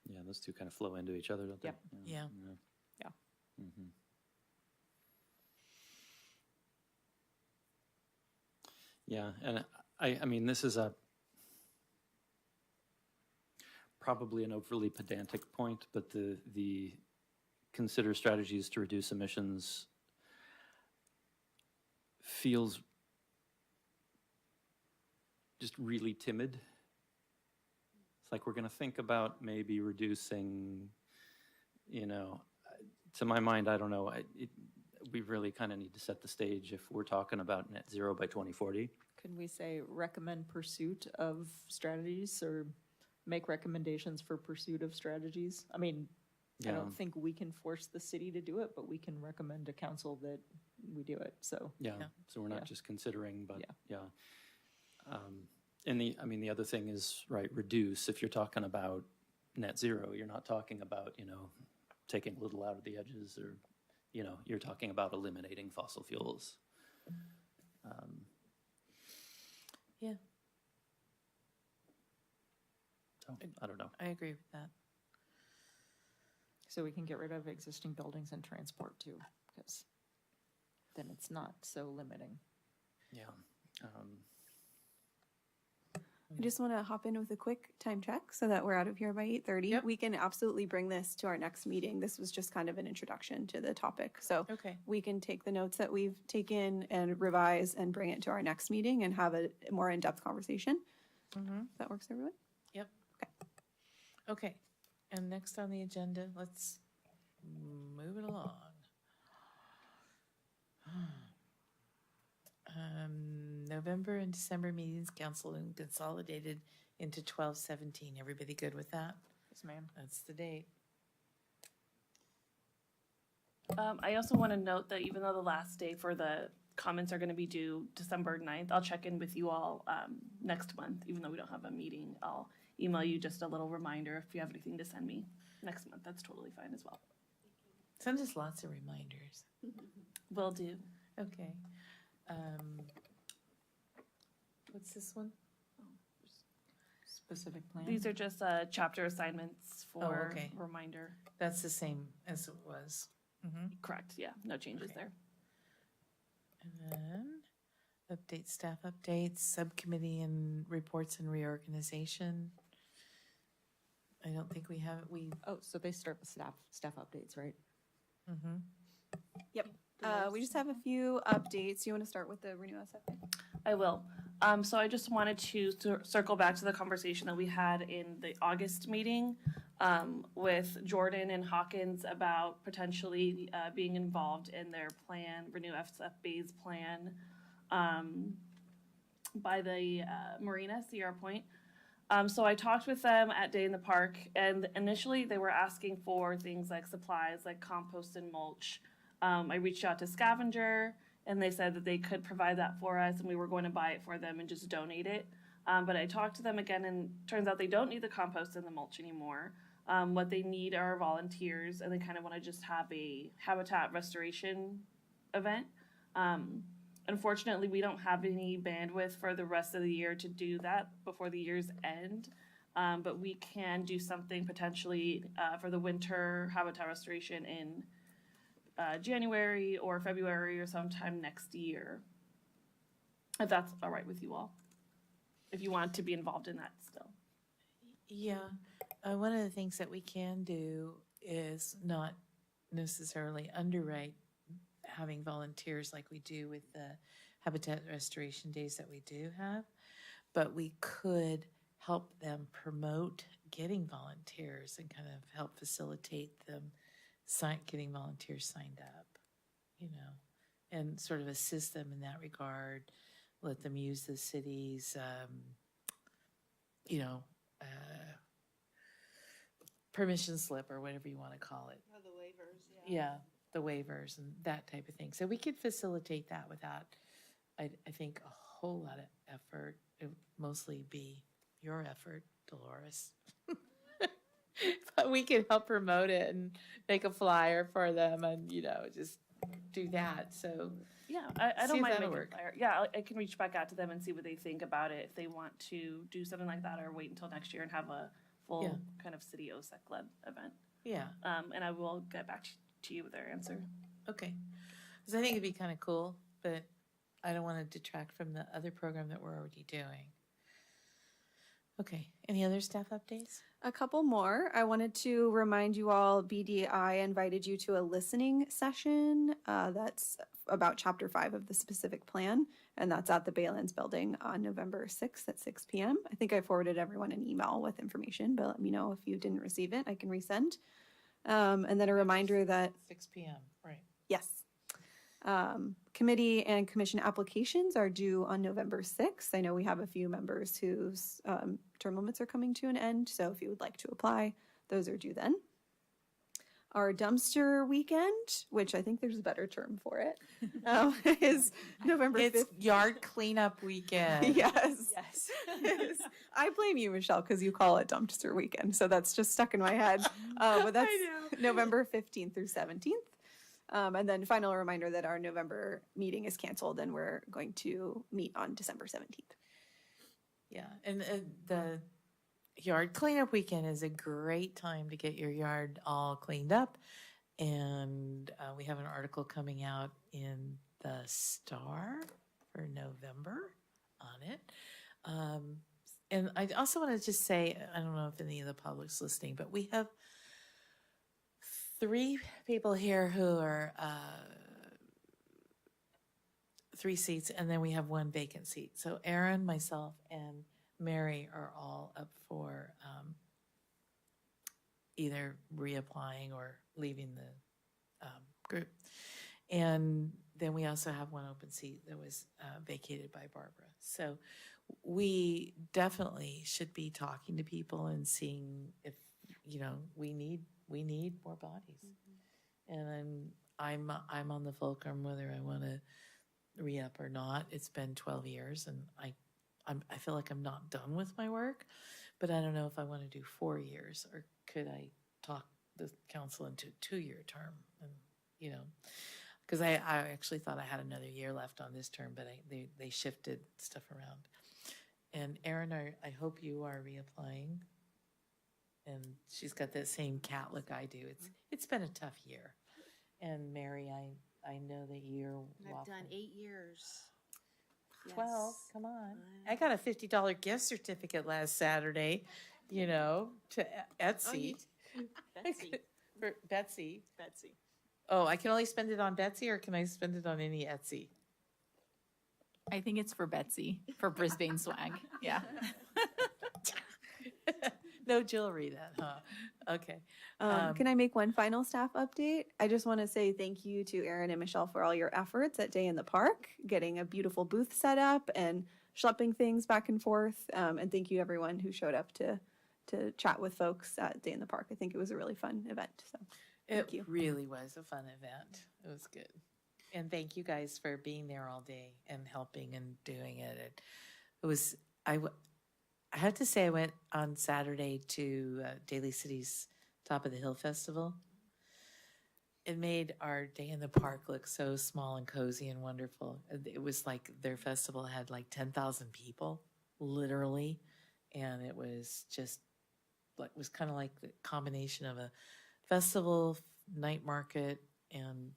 Yeah, those two kind of flow into each other, don't they? Yep. Yeah. Yeah. Mhm. Yeah, and I mean, this is probably an overly pedantic point, but the consider strategies to reduce emissions feels just really timid. It's like we're going to think about maybe reducing, to my mind, I don't know, we really kind of need to set the stage if we're talking about net zero by 2040. Can we say recommend pursuit of strategies or make recommendations for pursuit of strategies? I mean, I Yeah. don't think we can force the city to do it, but we can recommend to council that we do it, so. Yeah, Yeah. so we're not Yeah. just considering, but, Yeah. yeah. And the other thing is, right, reduce, if you're talking about net zero, you're not talking about, taking a little out of the edges or, you're talking about eliminating fossil fuels. Yeah. So, I don't know. I agree with that. So we can get rid of existing buildings and transport too, because then it's not so limiting. Yeah. I just want to hop in with a quick time check so that we're out of here by 8:30. Yep. We can absolutely bring this to our next meeting. This was just kind of an introduction to the topic. So Okay. we can take the notes that we've taken and revise and bring it to our next meeting and have a more in-depth conversation. If that works, everyone? Yep. Okay, and next on the agenda, let's move it along. November and December meetings, council and consolidated into 12/17. Everybody good with that? Yes, ma'am. That's the date. I also want to note that even though the last day for the comments are going to be due December 9th, I'll check in with you all next month. Even though we don't have a meeting, I'll email you just a little reminder if you have anything to send me next month. That's totally fine as well. Send us lots of reminders. Will do. Okay. What's this one? Specific plan. These are just chapter assignments for okay. reminder. That's the same as it was. Correct, yeah, no changes Okay. there. And then update, staff updates, subcommittee and reports and reorganization. I don't think we have, Oh, so they start with staff updates, right? Yep. We just have a few updates. You want to start with the Renew SFA? I will. So I just wanted to circle back to the conversation that we had in the August meeting with Jordan and Hawkins about potentially being involved in their plan, Renew SFA's plan by the marina, Sierra Point. So I talked with them at Day in the Park, and initially they were asking for things like supplies, like compost and mulch. I reached out to Scavenger, and they said that they could provide that for us, and we were going to buy it for them and just donate it. But I talked to them again, and turns out they don't need the compost and the mulch anymore. What they need are volunteers, and they kind of want to just have a habitat restoration event. Unfortunately, we don't have any bandwidth for the rest of the year to do that before the year's end. But we can do something potentially for the winter habitat restoration in January or February or sometime next year. If that's all right with you all. If you want to be involved in that still. Yeah, one of the things that we can do is not necessarily underwrite having volunteers like we do with the habitat restoration days that we do have, but we could help them promote getting volunteers and kind of help facilitate them getting volunteers signed up, you know, and sort of assist them in that regard, let them use the city's, you know, permission slip or whatever you want to call it. Oh, the waivers, Yeah, the waivers and that type of thing. So we could facilitate that without, I think, a whole lot of effort. It would mostly be your effort, Dolores. But we can help promote it and make a flyer for them and, you know, just do that. So Yeah, I See don't if mind that'll making a work. flyer. Yeah, I can reach back out to them and see what they think about it, if they want to do something like that or wait until next year and have a full Yeah. kind of city OSEC-led event. yeah, And I will get back to you with their answer. okay. Because I think it'd be kind of cool, but I don't want to detract from the other program that we're already doing. Okay, any other staff updates? A couple more. I wanted to remind you all, BDI invited you to a listening session that's about Chapter 5 of the specific plan, and that's at the Baylands building on November 6th at 6 p.m. I think I forwarded everyone an email with information, but let me know if you didn't receive it. I can resend. And then a reminder that 6 p.m., right. yes. Committee and commission applications are due on November 6th. I know we have a few members whose term limits are coming to an end, so if you would like to apply, those are due then. Our dumpster weekend, which I think there's a better term for it, is November 5th. It's yard cleanup weekend. Yes. Yes. I blame you, Michelle, because you call it dumpster weekend, so that's just stuck in my head. But that's November 15th through 17th. And then final reminder that our November meeting is canceled and we're going to meet on December 17th. Yeah, and the yard cleanup weekend is a great time to get your yard all cleaned up. And we have an article coming out in the Star for November on it. And I also want to just say, I don't know if any of the public's listening, but we have 3 people here who are 3 seats, and then we have 1 vacant seat. So Aaron, myself, and Mary are all up for either reapplying or leaving the group. And then we also have 1 open seat that was vacated by Barbara. So we definitely should be talking to people and seeing if, you know, we need more bodies. And I'm on the fulcrum whether I want to re-up or not. It's been 12 years, and I feel like I'm not done with my work, but I don't know if I want to do 4 years, or could I talk the council into a 2-year term, and you know, because I actually thought I had another year left on this term, but they shifted stuff around. And Erin, I hope you are reapplying. And she's got that same cat look I do. It's been a tough year. And Mary, I know that you're I've done 8 years. 12, Yes. come on. I got a $50 gift certificate last Saturday, you know, to Etsy. Betsy. For Betsy. Betsy. Oh, I can only spend it on Betsy, or can I spend it on any Etsy? I think it's for Betsy, for Brisbane swag. Yeah. No jewelry then, huh? Okay. Can I make one final staff update? I just want to say thank you to Erin and Michelle for all your efforts at Day in the Park, getting a beautiful booth set up and schlepping things back and forth. And thank you everyone who showed up to chat with folks at Day in the Park. I think it was a really fun event. So thank you. It really was a fun event. It was good. And thank you guys for being there all day and helping and doing it. It was, I have to say I went on Saturday to Daly City's Top of the Hill Festival. It made our Day in the Park look so small and cozy and wonderful. It was like their festival had like 10,000 people, literally. And it was just, it was kind of like the combination of a festival, night market, and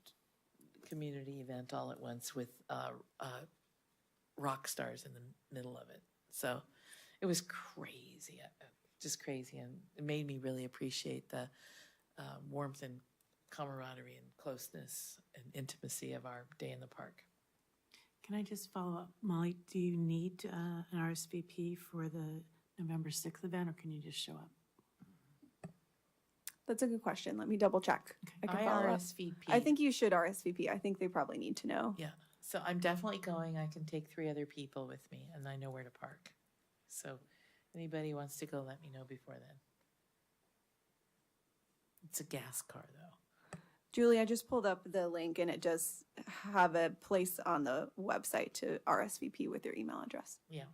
community event all at once with rock stars in the middle of it. So it was crazy, just crazy. And it made me really appreciate the warmth and camaraderie and closeness and intimacy of our Day in the Park. Can I just follow up? Molly, do you need an RSVP for the November 6th event, or can you just show up? That's a good question. Let me double check. Okay. I can I follow up. RSVP. I think you should RSVP. I think they probably need to know. Yeah, so I'm definitely going. I can take 3 other people with me, and I know where to park. So anybody wants to go, let me know before then. It's a gas car, though. Julie, I just pulled up the link and it does have a place on the website to RSVP with your email address. Yeah.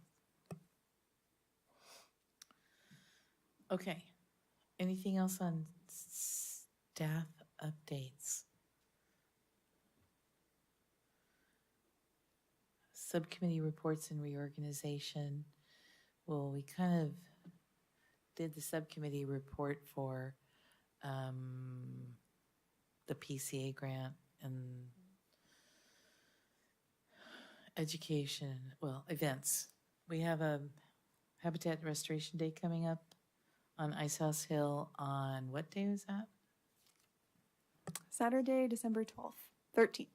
Okay. Anything else on staff updates? Subcommittee reports and reorganization. Well, we kind of did the subcommittee report for the PCA grant and education, well, events. We have a Habitat Restoration Day coming up on Ice House Hill on, what day was that? Saturday, December 13th.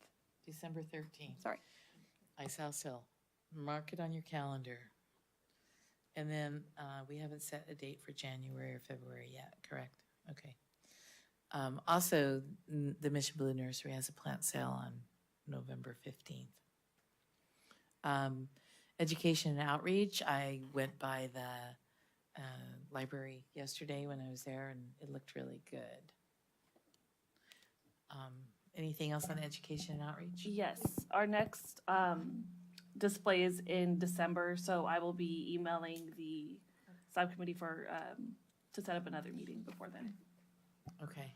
December 13th. Sorry. Ice House Hill. Mark it on your calendar. And then we haven't set a date for January or February yet, correct? Okay. Also, the Mission Blue Nursery has a plant sale on November 15th. Education and outreach, I went by the library yesterday when I was there, and it looked really good. Anything else on education and outreach? Yes, our next display is in December, so I will be emailing the subcommittee for to set up another meeting before then. Okay.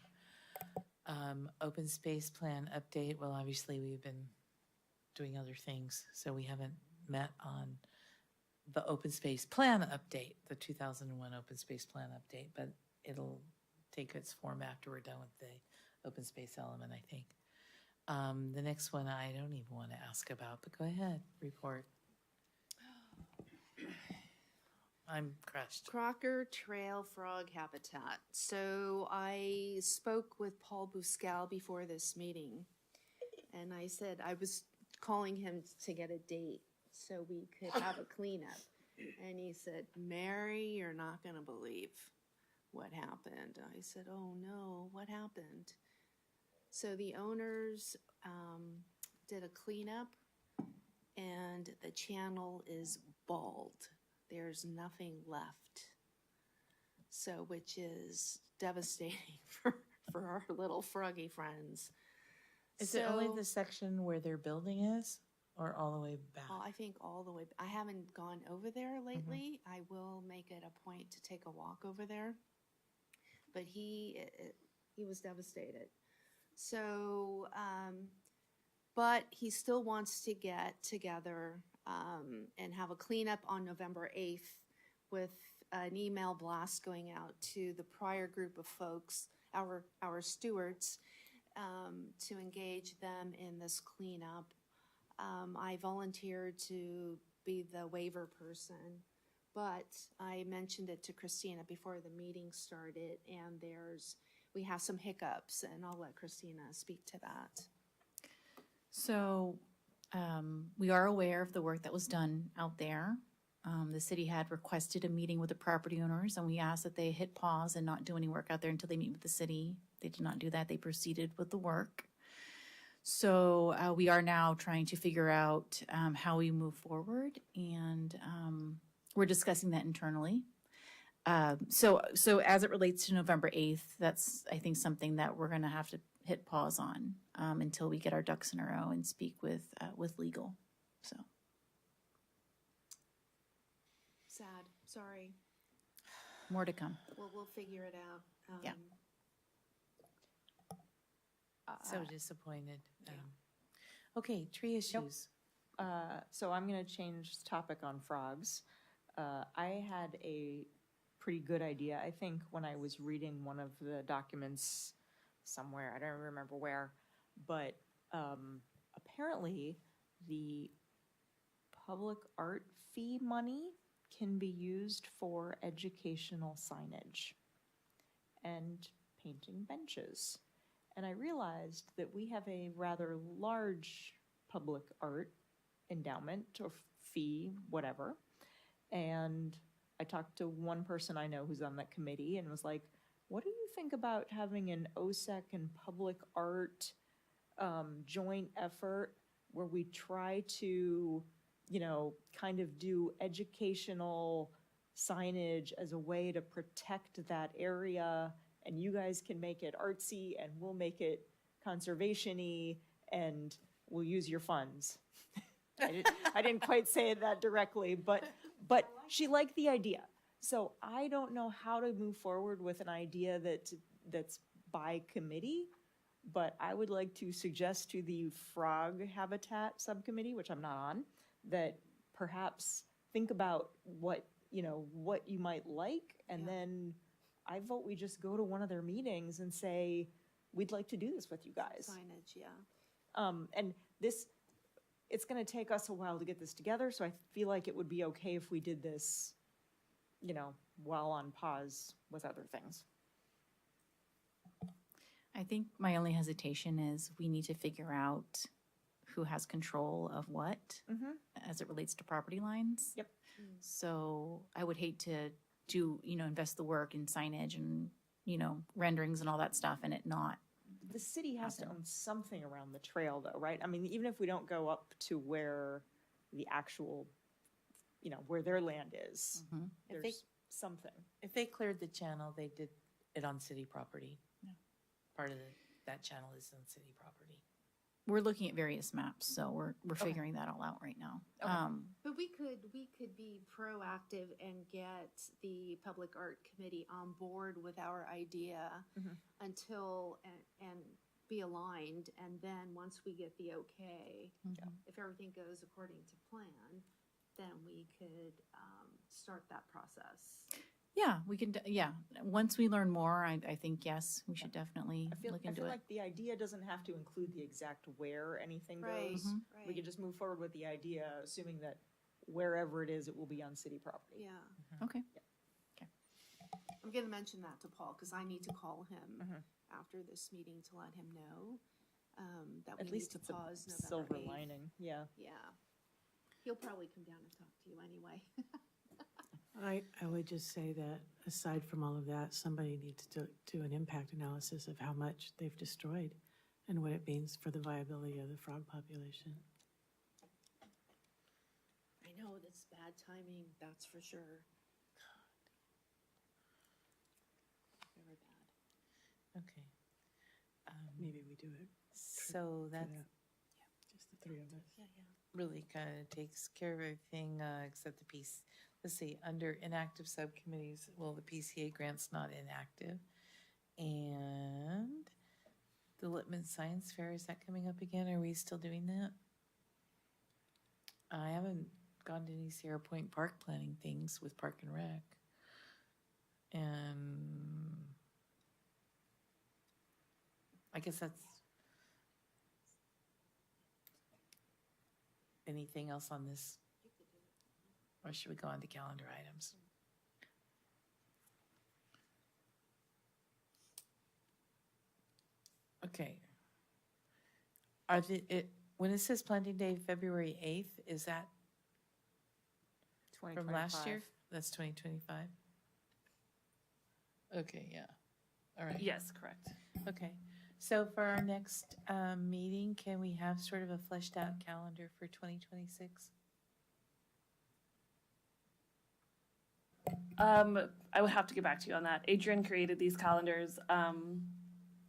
Open space plan update. Well, obviously we've been doing other things, so we haven't met on the open space plan update, the 2001 open space plan update, but it'll take its form after we're done with the open space element, I think. The next one I don't even want to ask about, but go ahead, report. I'm crushed. Crocker Trail Frog Habitat. So I spoke with Paul Buscal before this meeting, and I said I was calling him to get a date so we could have a cleanup. And he said, Mary, you're not going to believe what happened. I said, oh no, what happened? So the owners did a cleanup, and the channel is bald. There's nothing left. So, which is devastating for our little froggy friends. Is it only the section where their building is, or all the way back? I think all the way. I haven't gone over there lately. I will make it a point to take a walk over there. But he was devastated. So, but he still wants to get together and have a cleanup on November 8th with an email blast going out to the prior group of folks, our stewards, to engage them in this cleanup. I volunteered to be the waiver person, but I mentioned it to Christina before the meeting started, and we have some hiccups, and I'll let Christina speak to that. So we are aware of the work that was done out there. The city had requested a meeting with the property owners, and we asked that they hit pause and not do any work out there until they meet with the city. They did not do that. They proceeded with the work. So we are now trying to figure out how we move forward, and we're discussing that internally. So as it relates to November 8th, that's, I think, something that we're going to have to hit pause on until we get our ducks in a row and speak with legal. So Sad. Sorry. more to come. Well, we'll figure it out. Yeah. So disappointed. Okay, tree issues. So I'm going to change topic on frogs. I had a pretty good idea, I think, when I was reading one of the documents somewhere, I don't remember where, but apparently the public art fee money can be used for educational signage and painting benches. And I realized that we have a rather large public art endowment or fee, whatever. And I talked to one person I know who's on that committee and was like, what do you think about having an OSEC and public art joint effort where we try to, kind of do educational signage as a way to protect that area, and you guys can make it artsy and we'll make it conservation-y and we'll use your funds. I didn't quite say it that directly, but she liked the idea. So I don't know how to move forward with an idea that's by committee, but I would like to suggest to the frog habitat subcommittee, which I'm not on, that perhaps think about what you might like, and then I vote we just go to one of their meetings and say, we'd like to do this with you guys. Signage, yeah. And it's going to take us a while to get this together, so I feel like it would be okay if we did this, while on pause with other things. I think my only hesitation is we need to figure out who has control of what as it relates to property lines. Yep. So I would hate to do, invest the work in signage and, renderings and all that stuff and it not. The city has to own something around the trail though, right? I mean, even if we don't go up to where the actual, where their land is, there's something. If they cleared the channel, they did it on city property. Yeah. Part of that channel is on city property. We're looking at various maps, so we're figuring that all out right now. Okay. But we could be proactive and get the Public Art Committee on board with our idea until, and be aligned. And then once we get the okay, if everything goes according to plan, then we could start that process. Yeah, we can, once we learn more, I think, yes, we should definitely I feel look into it. like the idea doesn't have to include the exact where anything Right, goes. right. We can just move forward with the idea, assuming that wherever it is, it will be on city property. Yeah. Okay. I'm gonna mention that to Paul, because I need to call him Mhm. after this meeting to let him know that At we least need to it's a pause silver November 8th. lining, yeah. Yeah. He'll probably come down and talk to you anyway. I would just say that aside from all of that, somebody needs to do an impact analysis of how much they've destroyed and what it means for the viability of the frog population. I know, that's bad timing, that's for sure. Very bad. Okay. Maybe we do it So for that that. Just the three of us. Yeah, yeah. really kind of takes care of everything except the piece. Let's see, under inactive subcommittees, well, the PCA grant's not inactive. And the Littman Science Fair, is that coming up again? Are we still doing that? I haven't gone to any Sierra Point Park planning things with Park and Rec. And I guess that's anything else on this? Or should we go on to calendar items? Okay. When it says planting day, February 8th, is that from last year? 2025. That's 2025? Okay, yeah. All right. Yes, correct. Okay. So for our next meeting, can we have sort of a fleshed out calendar for 2026? I would have to get back to you on that. Adrian created these calendars. I'll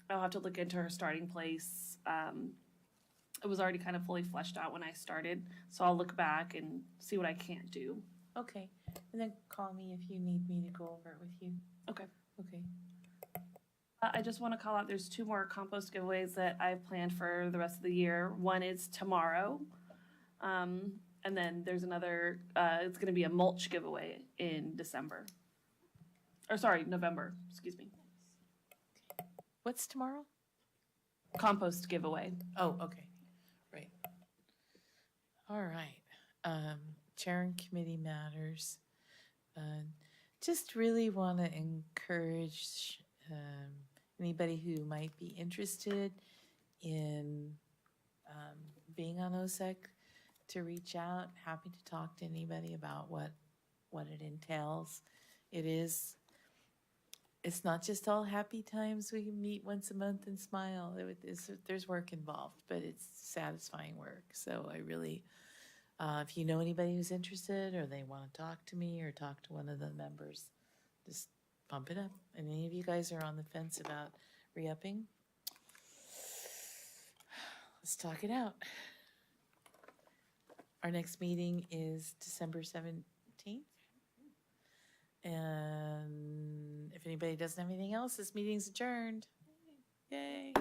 have to look into her starting place. It was already kind of fully fleshed out when I started, so I'll look back and see what I can't do. Okay. And then call me if you need me to go over it with you. Okay. Okay. I just want to call out, there's 2 more compost giveaways that I've planned for the rest of the year. One is tomorrow. And then there's another, it's going to be a mulch giveaway in December. Or sorry, November, excuse me. What's tomorrow? Compost giveaway. Oh, okay. Right. All right. Chair and committee matters. Just really want to encourage anybody who might be interested in being on OSEC to reach out. Happy to talk to anybody about what it entails. It's not just all happy times. We can meet once a month and smile. There's work involved, but it's satisfying work. So I really, if you know anybody who's interested or they want to talk to me or talk to one of the members, just pump it up. And any of you guys are on the fence about re-upping, let's talk it out. Our next meeting is December 17th. And if anybody doesn't have anything else, this meeting's adjourned. Yay.